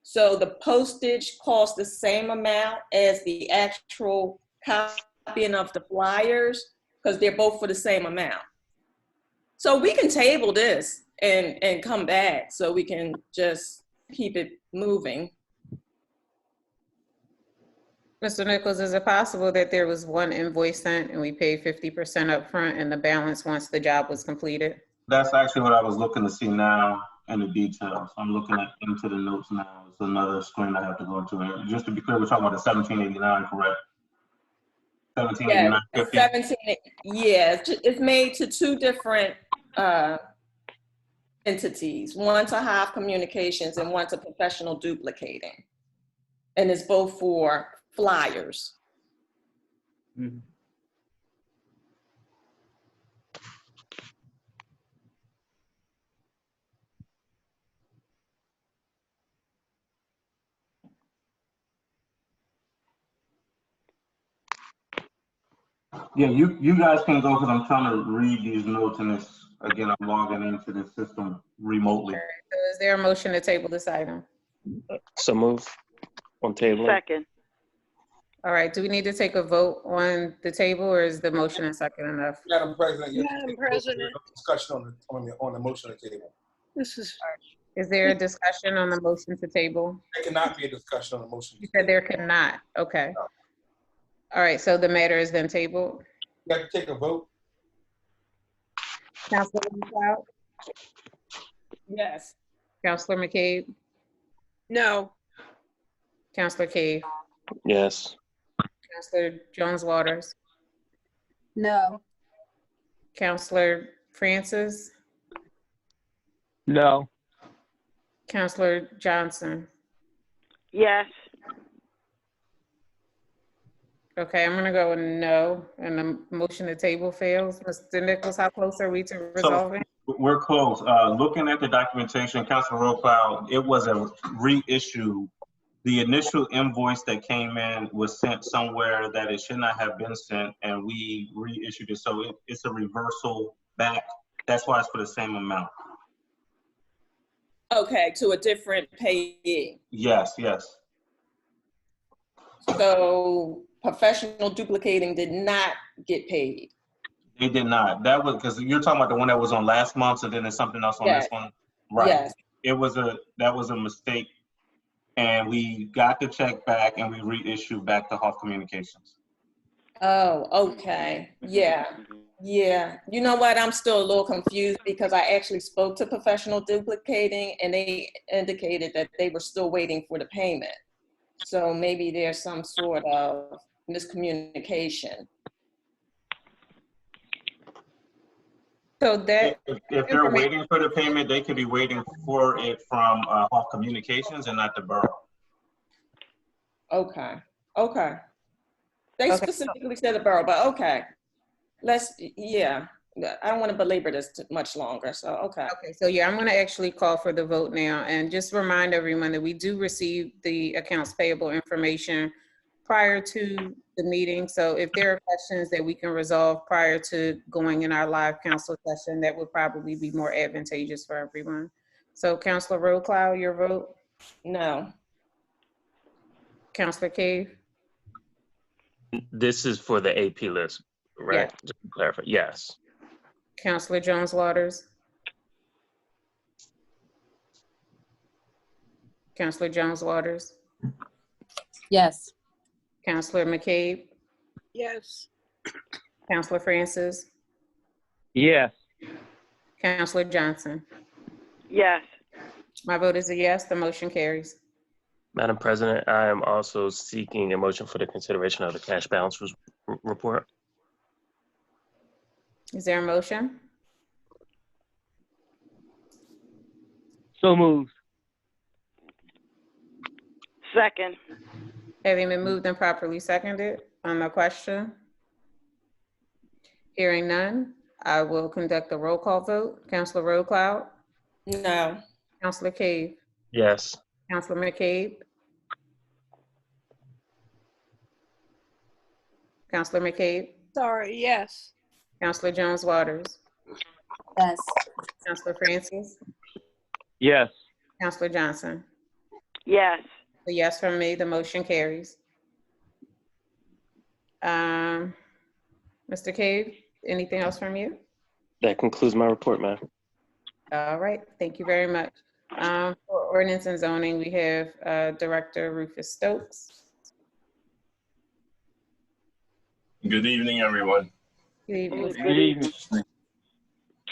So the postage costs the same amount as the actual copying of the flyers because they're both for the same amount. So we can table this and come back so we can just keep it moving. Mr. Nichols, is it possible that there was one invoice sent and we paid 50% up front and the balance once the job was completed? That's actually what I was looking to see now in the details. I'm looking into the notes now. It's another screen I have to go to. And just to be clear, we're talking about the 1789, correct? 1789, Yeah, 17, yeah, it's made to two different entities, one to Hive Communications and one to Professional Duplicating. And it's both for flyers. Mm-hmm. Yeah, you guys can go because I'm trying to read these notes and it's, again, I'm logging into the system remotely. So is there a motion to table this item? So move on table. Second. All right, do we need to take a vote on the table or is the motion and second enough? Madam President, Madam President, there's no discussion on the motion to table. this is, Is there a discussion on the motion to table? There cannot be a discussion on the motion. You said there cannot, okay. All right, so the matter is then tabled. You have to take a vote. Councilor McLeod? Yes. Councilor McCabe? no, Councilor Cave? Yes. Councilor Jones Waters? No. Councilor Francis? No. Councilor Johnson? Yes. Okay, I'm gonna go no, and the motion to table fails. Mr. Nichols, how close are we to resolving? We're close. Looking at the documentation, Councilor Roquel, it was a reissue. The initial invoice that came in was sent somewhere that it should not have been sent, and we reissued it. So it's a reversal back. That's why it's for the same amount. Okay, to a different payee. Yes, yes. So Professional Duplicating did not get paid. They did not. That was because you're talking about the one that was on last month, so then there's something else on this one. Right. Yes. That was a mistake. And we got the check back and we reissued back to Hoff Communications. Oh, okay. Yeah. Yeah. You know what? I'm still a little confused because I actually spoke to Professional Duplicating and they indicated that they were still waiting for the payment. So maybe there's some sort of miscommunication. So that if they're waiting for the payment, they could be waiting for it from Hoff Communications and not the borough. Okay. Okay. They specifically said the borough, but okay. Yeah. I don't want to belabor this much longer, so okay. Okay, so yeah, I'm gonna actually call for the vote now and just remind everyone that we do receive the accounts payable information prior to the meeting. So if there are questions that we can resolve prior to going in our live council session, that would probably be more advantageous for everyone. So Councilor Roquel, your vote? No. Councilor Cave? This is for the AP list, right? Yeah. Just to clarify, yes. Councilor Jones Waters? Councilor Jones Waters? Yes. Councilor McCabe? yes, Councilor Francis? Yes. Councilor Johnson? Yes. My vote is a yes, the motion carries. Madam President, I am also seeking a motion for the consideration of the cash balance report. Is there a motion? So moved. Second. Having been moved and properly seconded on the question? Hearing none, I will conduct a roll call vote. Councilor Roquel? No. Councilor Cave? Yes. Councilor McCabe? Counselor McCabe, Sorry, yes. Counselor Jones Waters, Yes. Counselor Francis, Yes. Counselor Johnson. Yes. A yes from me, the motion carries. Mr. Cave, anything else from you? That concludes my report, ma'am. All right, thank you very much. For ordinance and zoning, we have Director Rufus Stokes. Good evening, everyone. Good evening. Good evening.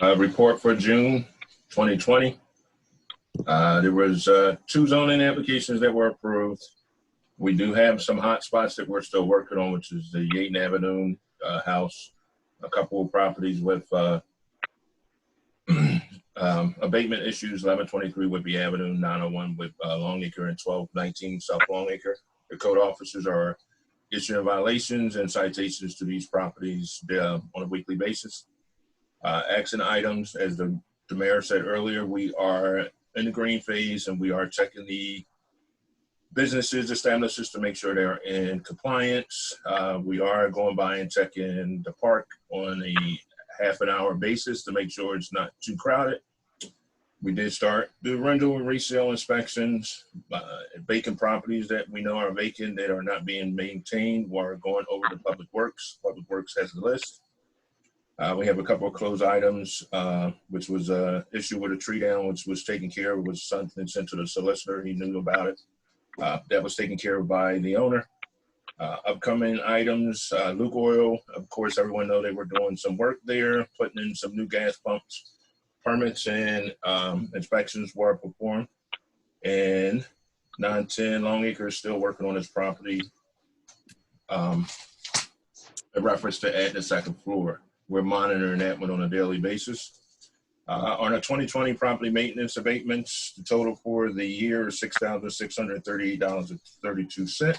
Report for June 2020. There was 2 zoning applications that were approved. We do have some hot spots that we're still working on, which is the Yeadon Avenue house, a couple of properties with abatement issues, 1123 Whitby Avenue, 901 with Longacre, and 1219 South Longacre. The code officers are issuing violations and citations to these properties on a weekly basis. Action items, as the mayor said earlier, we are in the green phase and we are checking the businesses, establishments to make sure they're in compliance. We are going by and checking the park on a half-an-hour basis to make sure it's not too crowded. We did start the rental and resale inspections. Vacant properties that we know are vacant that are not being maintained, we're going over to Public Works. Public Works has the list. We have a couple of closed items, which was an issue with a tree down, which was taken care of, was something sent to the solicitor. He knew about it. That was taken care of by the owner. Upcoming items, Luke Oil, of course, everyone know they were doing some work there, putting in some new gas pumps. Permits and inspections were performed. And 910 Longacre is still working on his property. A reference to add the 2nd floor. We're monitoring that one on a daily basis. On our 2020 property maintenance abatements, the total for the year is $6,638.32.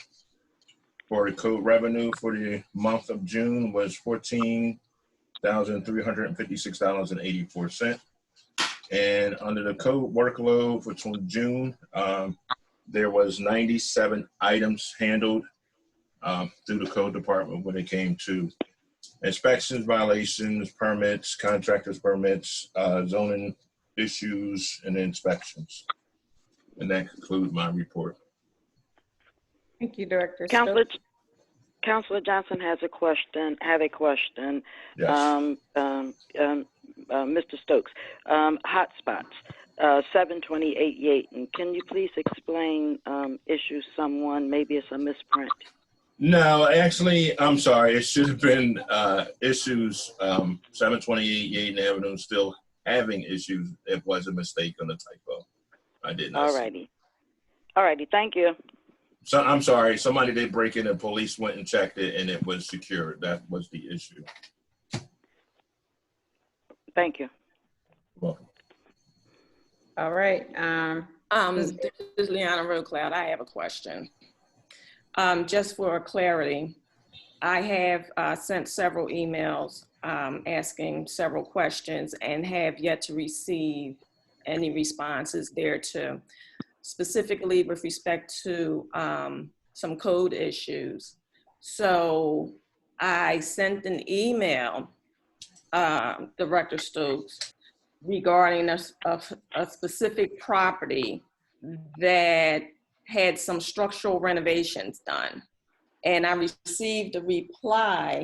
For the code revenue for the month of June was $14,356.84. And under the code workload for June, there was 97 items handled through the code department when it came to inspections, violations, permits, contractors' permits, zoning issues, and inspections. And that concludes my report. Thank you, Director Stokes. Councilor Johnson has a question. Yes. Mr. Stokes, hotspots, 728 Yeadon. Can you please explain issue someone? Maybe it's a misprint. No, actually, I'm sorry. It should have been issues 728 Yeadon Avenue still having issues. It was a mistake on the typo. I did not. All righty. Thank you. So I'm sorry. Somebody did break in and police went and checked it and it was secured. That was the issue. Thank you. Welcome. All right. This is Leanna Rocloud. I have a question. Just for clarity, I have sent several emails asking several questions and have yet to receive any responses thereto, specifically with respect to some code issues. So I sent an email, Director Stokes, regarding a specific property that had some structural renovations done. And I received a reply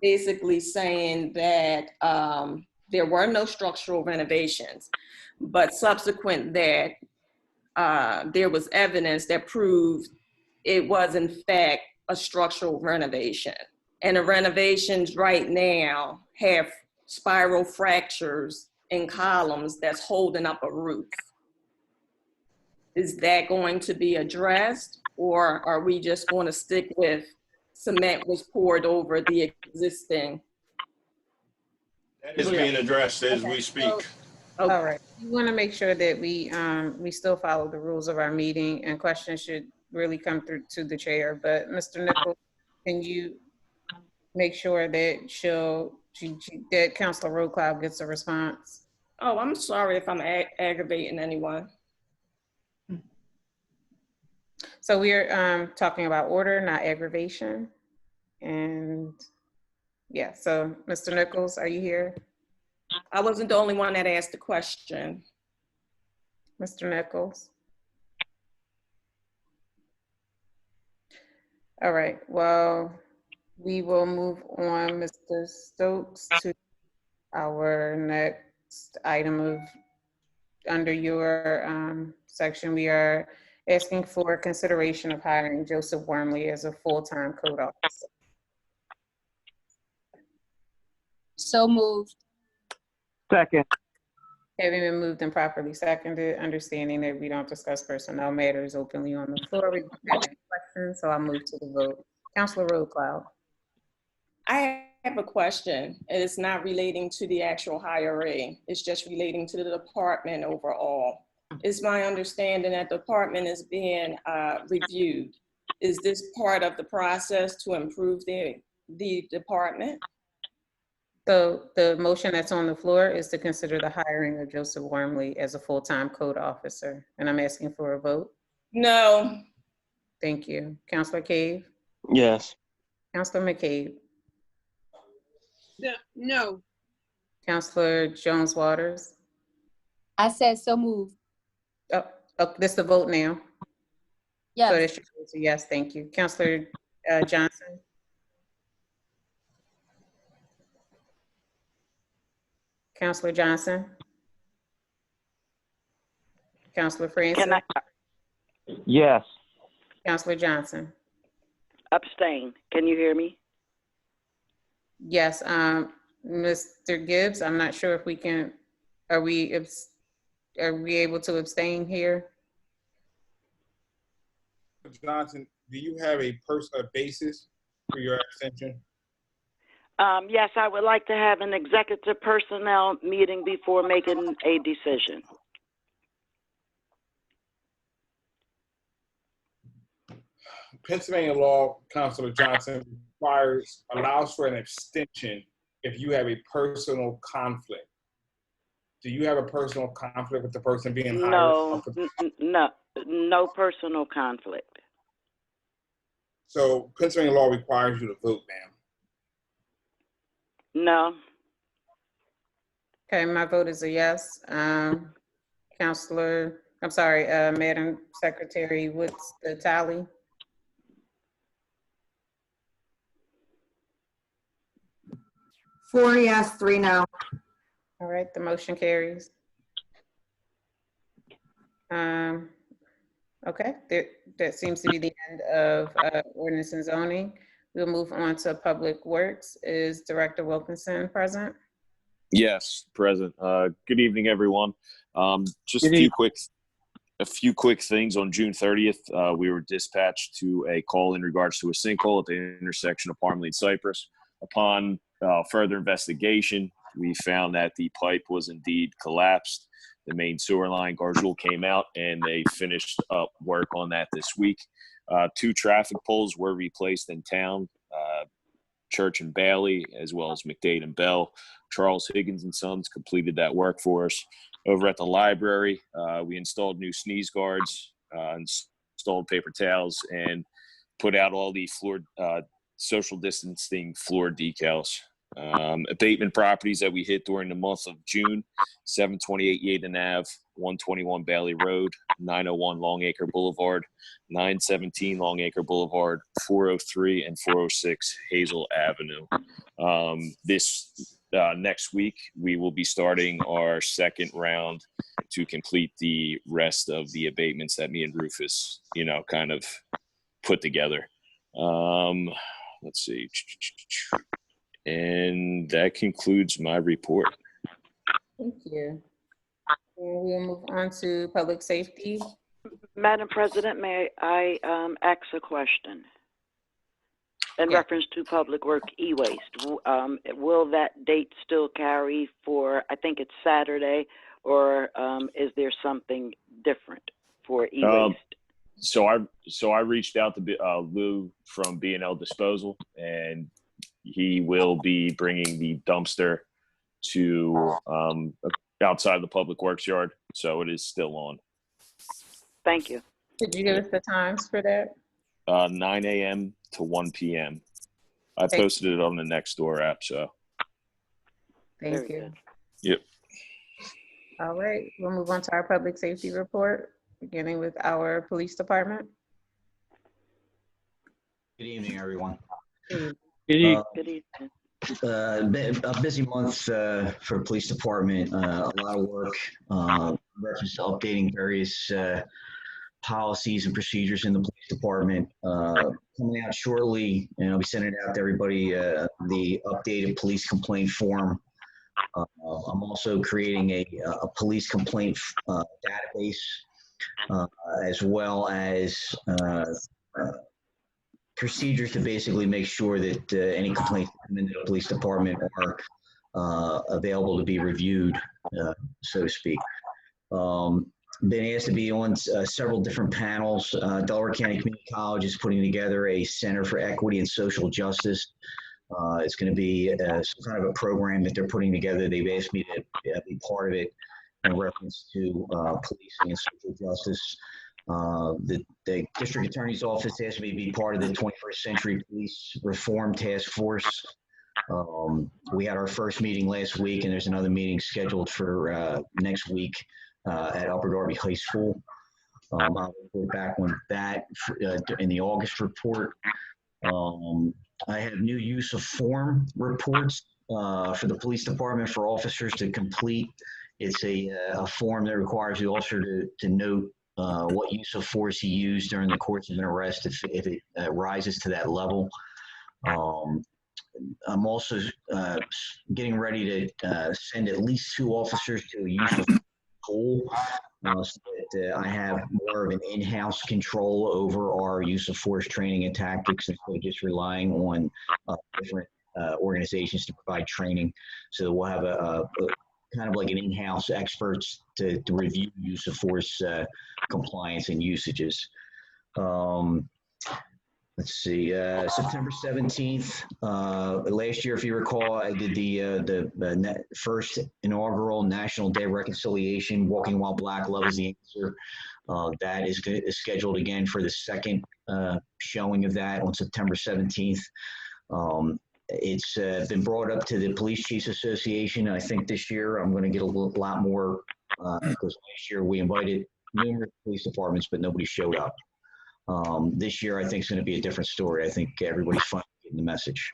basically saying that there were no structural renovations, but subsequent that there was evidence that proved it was in fact a structural renovation. And the renovations right now have spiral fractures in columns that's holding up a roof. Is that going to be addressed, or are we just going to stick with cement was poured over the existing? That is being addressed as we speak. Okay. All right. We want to make sure that we still follow the rules of our meeting, and questions should really come through to the chair. But Mr. Nichols, can you make sure that that Councilor Rocloud gets a response? Oh, I'm sorry if I'm aggravating anyone. So we're talking about order, not aggravation. And yeah, so Mr. Nichols, are you here? I wasn't the only one that asked the question. Mr. Nichols? All right, well, we will move on, Mr. Stokes, to our next item of, under your section. We are asking for consideration of hiring Joseph Wormley as a full-time code officer. So moved. Second. Having been moved and properly seconded, understanding that we don't discuss personnel matters openly on the floor, we don't have any questions, so I'll move to the vote. Councilor Roadcloud. I have a question. It's not relating to the actual hiring. It's just relating to the department overall. It's my understanding that the department is being reviewed. Is this part of the process to improve the department? So the motion that's on the floor is to consider the hiring of Joseph Wormley as a full-time code officer. And I'm asking for a vote. No. Thank you. Councilor Cave? Yes. Councilor McCabe? No. Councilor Jones Waters? I said so moved. Oh, this is the vote now. Yes. So that's your answer. Yes, thank you. Councilor Johnson? Councilor Johnson? Councilor Francis? Yes. Councilor Johnson? Abstain. Can you hear me? Yes. Mr. Gibbs, I'm not sure if we can, are we able to abstain here? Johnson, do you have a basis for your abstention? Yes, I would like to have an executive personnel meeting before making a decision. Pennsylvania law, Councilor Johnson, allows for an abstention if you have a personal conflict. Do you have a personal conflict with the person being hired? No personal conflict. So Pennsylvania law requires you to vote, ma'am. No. Okay, my vote is a yes. Madam Secretary, what's the tally? 4 yes, 3 no. All right, the motion carries. Okay, that seems to be the end of ordinance and zoning. We'll move on to public works. Is Director Wilkinson present? Yes, present. Good evening, everyone. Just a few quick things. On June 30th, we were dispatched to a call in regards to a sinkhole at the intersection of Parmley and Cypress. Upon further investigation, we found that the pipe was indeed collapsed. The main sewer line, Garjoul, came out and they finished up work on that this week. 2 traffic poles were replaced in town, Church and Bailey, as well as McDade and Bell. Charles Higgins and Sons completed that work for us. Over at the library, we installed new sneeze guards, installed paper towels, and put out all the social distancing floor decals. Abatement properties that we hit during the month of June: 728 Yeadon Ave, 121 Bailey Road, 901 Longacre Boulevard, 917 Longacre Boulevard, 403 and 406 Hazel Avenue. This next week, we will be starting our second round to complete the rest of the abatements that me and Rufus, kind of put together. Let's see. And that concludes my report. Thank you. And we'll move on to public safety. Madam President, may I ask a question? In reference to public work e-waste, will that date still carry for, I think it's Saturday, or is there something different for e-waste? So I reached out to Lou from B&L Disposal, and he will be bringing the dumpster to outside the public works yard. So it is still on. Thank you. Could you give us the times for that? 9 a.m. to 1 p.m. I posted it on the Nextdoor app, so. Thank Very you. good. Yep. All right, we'll move on to our public safety report, beginning with our police department. Good evening, everyone. Good evening. A busy month for police department. A lot of work. Reference to updating various policies and procedures in the police department. Coming out shortly, and I'll be sending it out to everybody, the updated police complaint form. I'm also creating a police complaint database, as well as procedures to basically make sure that any complaints that come into the police department are available to be reviewed, so to speak. Been asked to be on several different panels. Delaware County Community College is putting together a Center for Equity and Social Justice. It's going to be some kind of a program that they're putting together. They've asked me to be part of it in reference to policing and social justice. The district attorney's office asked me to be part of the 21st Century Police Reform Task Force. We had our first meeting last week, and there's another meeting scheduled for next week at Upper Darby High School. I'll report back on that in the August report. I have new use of form reports for the police department for officers to complete. It's a form that requires the officer to note what use of force he used during the course of an arrest if it rises to that level. I'm also getting ready to send at least 2 officers to a use of school, so that I have more of an in-house control over our use of force training and tactics instead of just relying on different organizations to provide training. So we'll have a kind of like an in-house experts to review use of force compliance and usages. Let's see, September 17th, last year, if you recall, I did the first inaugural National Day of Reconciliation, Walking While Black Love is the Answer. That is scheduled again for the second showing of that on September 17th. It's been brought up to the Police Chiefs Association. I think this year I'm going to get a lot more, because last year we invited numerous police departments, but nobody showed up. This year, I think, is going to be a different story. I think everybody's finally getting the message.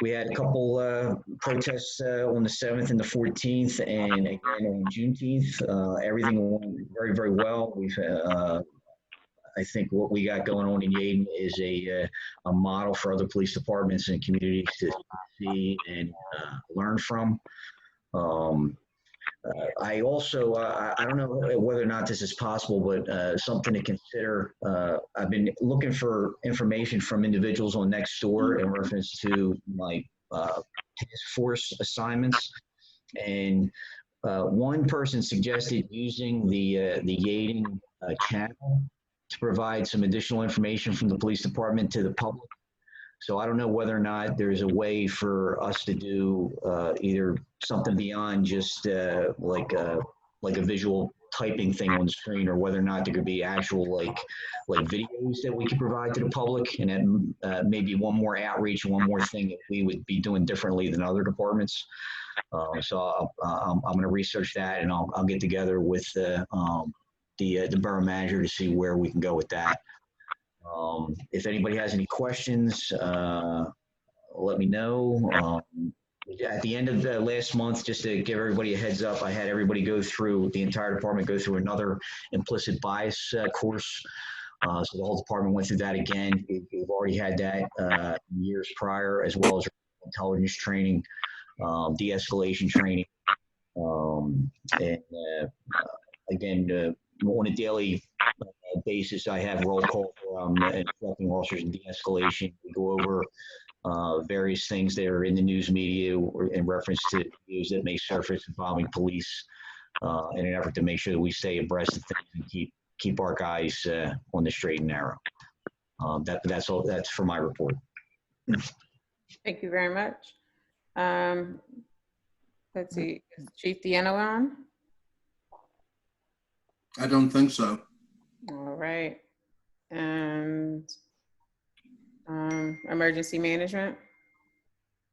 We had a couple protests on the 7th and the 14th, and again on Juneteenth. Everything went very, very well. We've, I think, what we got going on in Yeadon is a model for other police departments and communities to see and learn from. I also, I don't know whether or not this is possible, but something to consider. I've been looking for information from individuals on Nextdoor in reference to my task force assignments. And one person suggested using the Yeadon channel to provide some additional information from the police department to the public. So I don't know whether or not there's a way for us to do either something beyond just like a visual typing thing on the screen, or whether or not there could be actual like videos that we could provide to the public, and then maybe one more outreach, one more thing that we would be doing differently than other departments. So I'm going to research that, and I'll get together with the borough manager to see where we can go with that. If anybody has any questions, let me know. At the end of the last month, just to give everybody a heads up, I had everybody go through, the entire department go through another implicit bias course. So the whole department went through that again. We've already had that years prior, as well as intelligence training, de-escalation training. Again, on a daily basis, I have roll call from instructing officers in de-escalation. We go over various things that are in the news media or in reference to news that may surface involving police, in an effort to make sure that we stay abreast of things and keep our guys on the straight and narrow. That's all. That's for my report. Thank you very much. Let's see, is Chief Deanna on? I don't think so. All right. And Emergency management.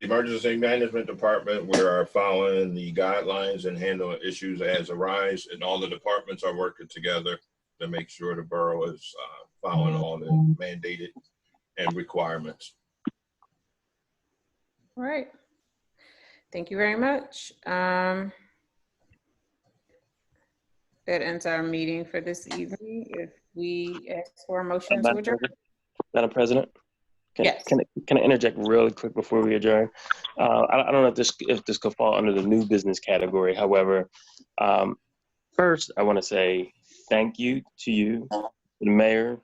The Emergency Management Department, we are following the guidelines and handling issues as arise, and all the departments are working together to make sure the borough is following all the mandated and requirements. All right. Thank you very much. That ends our meeting for this evening. If we ask for a motion to adjourn. Madam President? Yes. Can I interject really quick before we adjourn? I don't know if this could fall under the new business category. However, first I want to say thank you to you, the mayor,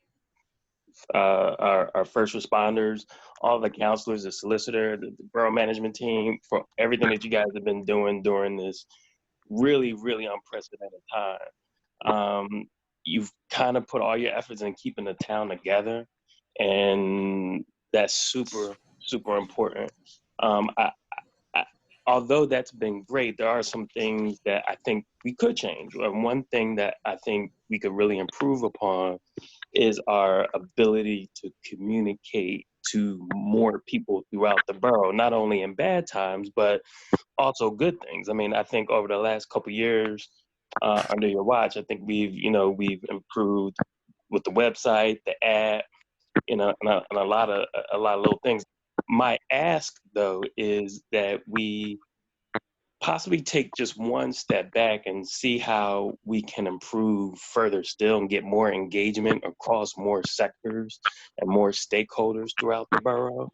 our first responders, all the counselors, the solicitor, the borough management team, for everything that you guys have been doing during this really, really unprecedented time. You've kind of put all your efforts in keeping the town together, and that's super, super important. Although that's been great, there are some things that I think we could change. One thing that I think we could really improve upon is our ability to communicate to more people throughout the borough, not only in bad times, but also good things. I mean, I think over the last couple of years under your watch, I think we've improved with the website, the app, and a lot of little things. My ask, though, is that we possibly take just one step back and see how we can improve further still and get more engagement across more sectors and more stakeholders throughout the borough.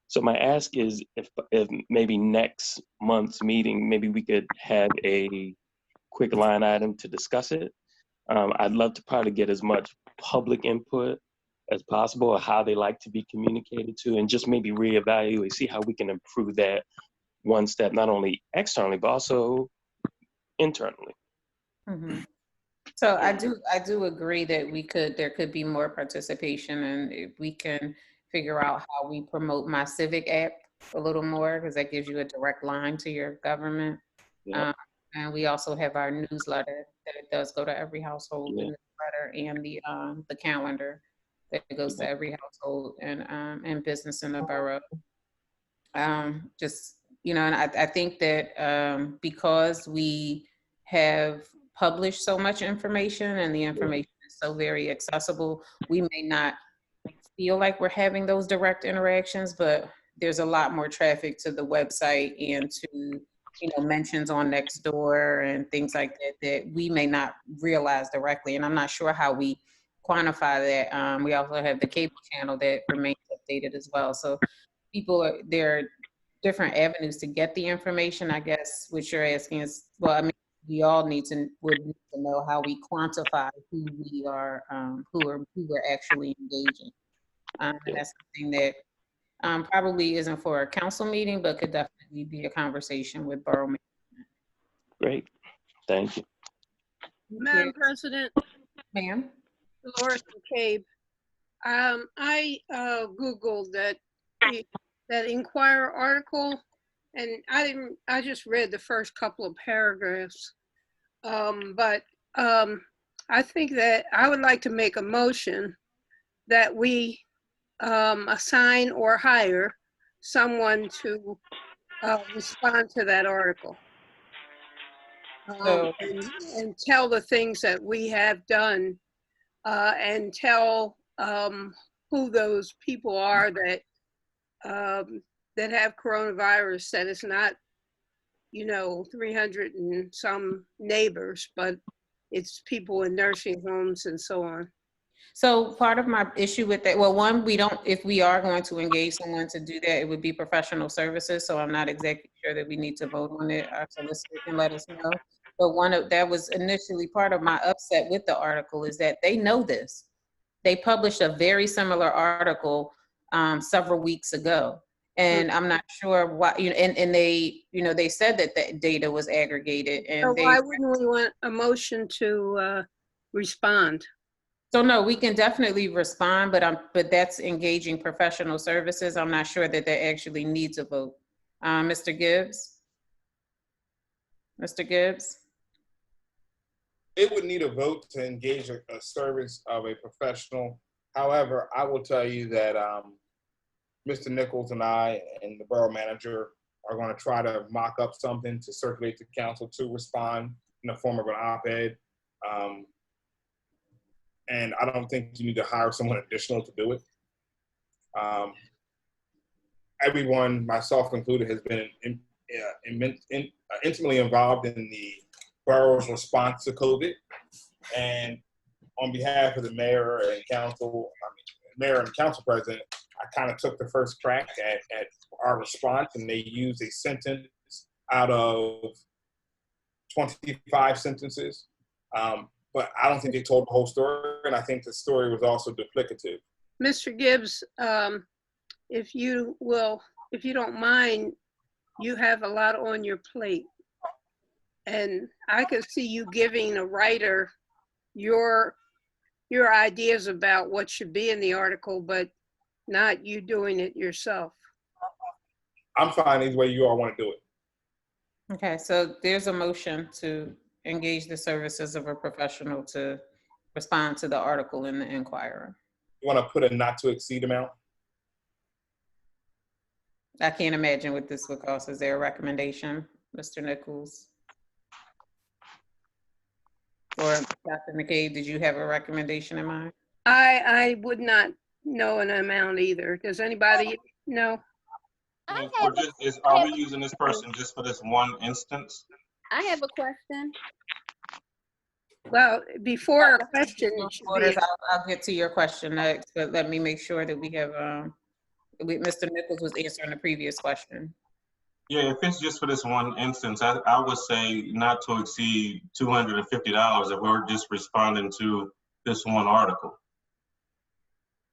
So my ask is if maybe next month's meeting, maybe we could have a quick line item to discuss it. I'd love to probably get as much public input as possible of how they like to be communicated to, and just maybe reevaluate, see how we can improve that one step, not only externally, but also internally. Mm-hmm. So I do agree that there could be more participation, and if we can figure out how we promote My Civic app a little more, because that gives you a direct line to your government. Yeah. And we also have our newsletter that it does go to every household, Yeah. the newsletter and the calendar that goes to every household and business in the borough. And I think that because we have published so much information and the information is so very accessible, we may not feel like we're having those direct interactions, but there's a lot more traffic to the website and to mentions on Nextdoor and things like that we may not realize directly. And I'm not sure how we quantify that. We also have the cable channel that remains updated as well. So there are different avenues to get the information. I guess what you're asking is, well, I mean, we all would need to know how we quantify who we are, who we're actually engaging. And that's something that probably isn't for a council meeting, but could definitely be a conversation with borough management. Great, thank you. Madam President. Ma'am. Dolores McCabe. I Googled that Inquirer article, and I just read the first couple of paragraphs. But I think that I would like to make a motion that we assign or hire someone to respond to that article. And tell the things that we have done, and tell who those people are that have coronavirus, that it's not 300 and some neighbors, but it's people in nursing homes and so on. So part of my issue with that, well, one, if we are going to engage someone to do that, it would be professional services. So I'm not exactly sure that we need to vote on it. Our solicitor can let us know. But that was initially part of my upset with the article, is that they know this. They published a very similar article several weeks ago. And I'm not sure why, and they, they said that the data was aggregated. And so why wouldn't we want a motion to respond? So no, we can definitely respond, but that's engaging professional services. I'm not sure that they actually need to vote. Mr. Gibbs? Mr. Gibbs? It would need a vote to engage a service of a professional. However, I will tell you that Mr. Nichols and I and the borough manager are going to try to mock up something to circulate to council to respond in the form of an op-ed. And I don't think you need to hire someone additional to do it. Everyone, myself included, has been intimately involved in the borough's response to COVID. And on behalf of the mayor and council president, I kind of took the first crack at our response, and they used a sentence out of 25 sentences. But I don't think they told the whole story, and I think the story was also duplicative. Mr. Gibbs, if you don't mind, you have a lot on your plate. And I could see you giving a writer your ideas about what should be in the article, but not you doing it yourself. I'm fine either way you all want to do it. Okay, so there's a motion to engage the services of a professional to respond to the article in the Inquirer. You want to put a not to exceed amount? I can't imagine what this would cost. Is there a recommendation, Mr. Nichols? Or Dr. McCabe, did you have a recommendation in mind? I would not know an amount either. Does anybody know? Are we using this person just for this one instance? I have a question. Well, before a question, I'll get to your question next, but let me make sure that we have, Mr. Nichols was answering the previous question. Yeah, if it's just for this one instance, I would say not to exceed $250 if we're just responding to this one article.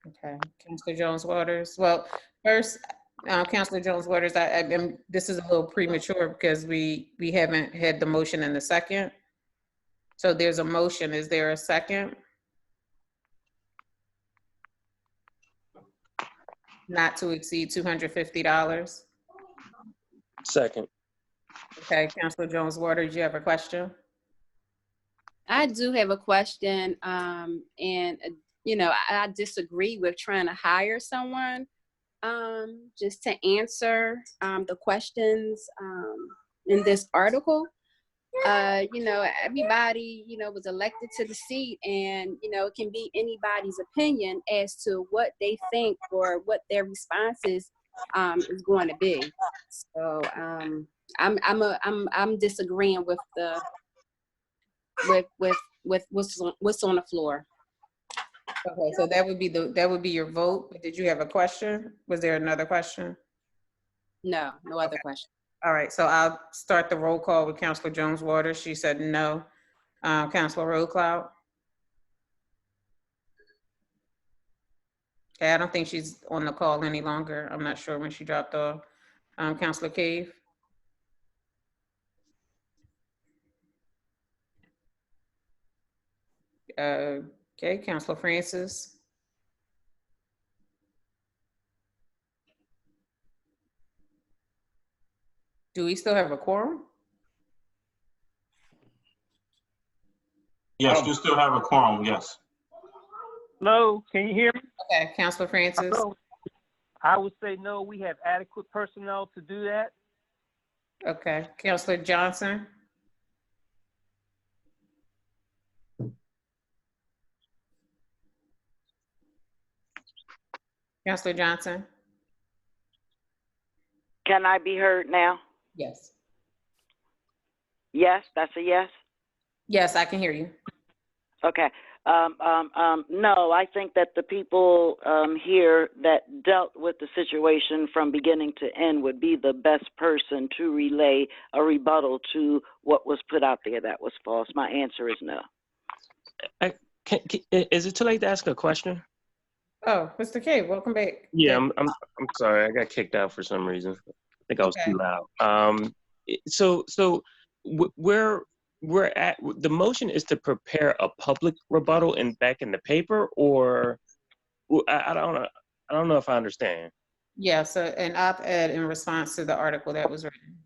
Okay, Councilor Jones-Waters. Well, first, Councilor Jones-Waters, this is a little premature because we haven't had the motion in the second. So there's a motion. Is there a second? Not to exceed $250. Second. Okay, Councilor Jones-Waters, you have a question? I do have a question, and I disagree with trying to hire someone just to answer the questions in this article. Everybody, was elected to the seat, and, it can be anybody's opinion as to what they think or what their responses is going to be. So I'm disagreeing with what's on the floor. Okay, so that would be your vote. But did you have a question? Was there another question? No other question. All right, so I'll start the roll call with Councilor Jones-Waters. She said no. Councilor Roadcloud? Okay, I don't think she's on the call any longer. I'm not sure when she dropped off. Councilor Cave? Okay, Councilor Francis? Do we still have a quorum? Yes, you still have a quorum, yes. Hello, can you hear me? Okay, Councilor Francis? Hello. I would say no, we have adequate personnel to do that. Okay, Councilor Johnson? Councilor Johnson? Can I be heard now? Yes. Yes, that's a yes? Yes, I can hear you. Okay. No, I think that the people here that dealt with the situation from beginning to end would be the best person to relay a rebuttal to what was put out there that was false. My answer is no. Is it too late to ask a question? Oh, Mr. K, welcome back. Yeah, I'm sorry. I got kicked out for some reason. I think I was too loud. So we're at, the motion is to prepare a public rebuttal and back in the paper, or I don't know if I understand. Yeah, so an op-ed in response to the article that was written.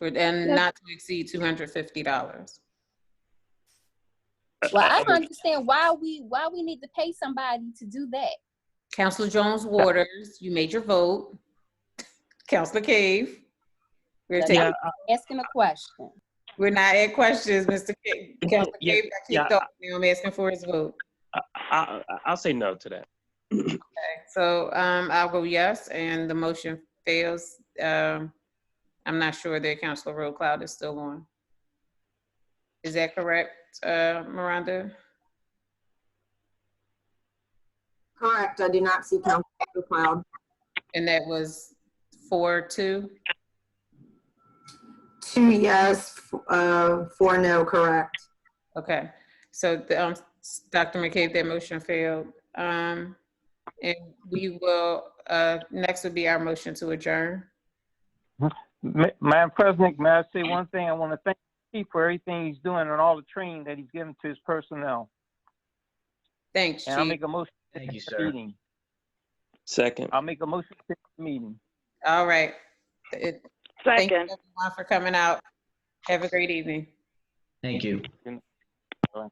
And not to exceed $250. Well, I don't understand why we need to pay somebody to do that. Councilor Jones Waters, you made your vote. Councilor Cave. We're taking, Asking a question. we're not at questions, Mr. Cave. Councilor Yeah, Cave got kicked off. Now I'm asking for his vote. I'll say no to that. Okay, so I'll go yes, and the motion fails. I'm not sure that Councilor Road Cloud is still on. Is that correct, Miranda? Correct. I do not see Councilor Cloud. And that was 4-2? 2 yes, 4 no, correct. Okay, so Dr. McCabe, that motion failed. And we will, next would be our motion to adjourn. Madam President, may I say one thing? I want to thank Chief for everything he's doing and all the training that he's given to his personnel. Thanks, and Chief. I'll make a motion to Thank you, the sir. meeting. Second. I'll make a motion to the meeting. All right. Thank you Second. everyone for coming out. Have a great evening. Thank you. Bye.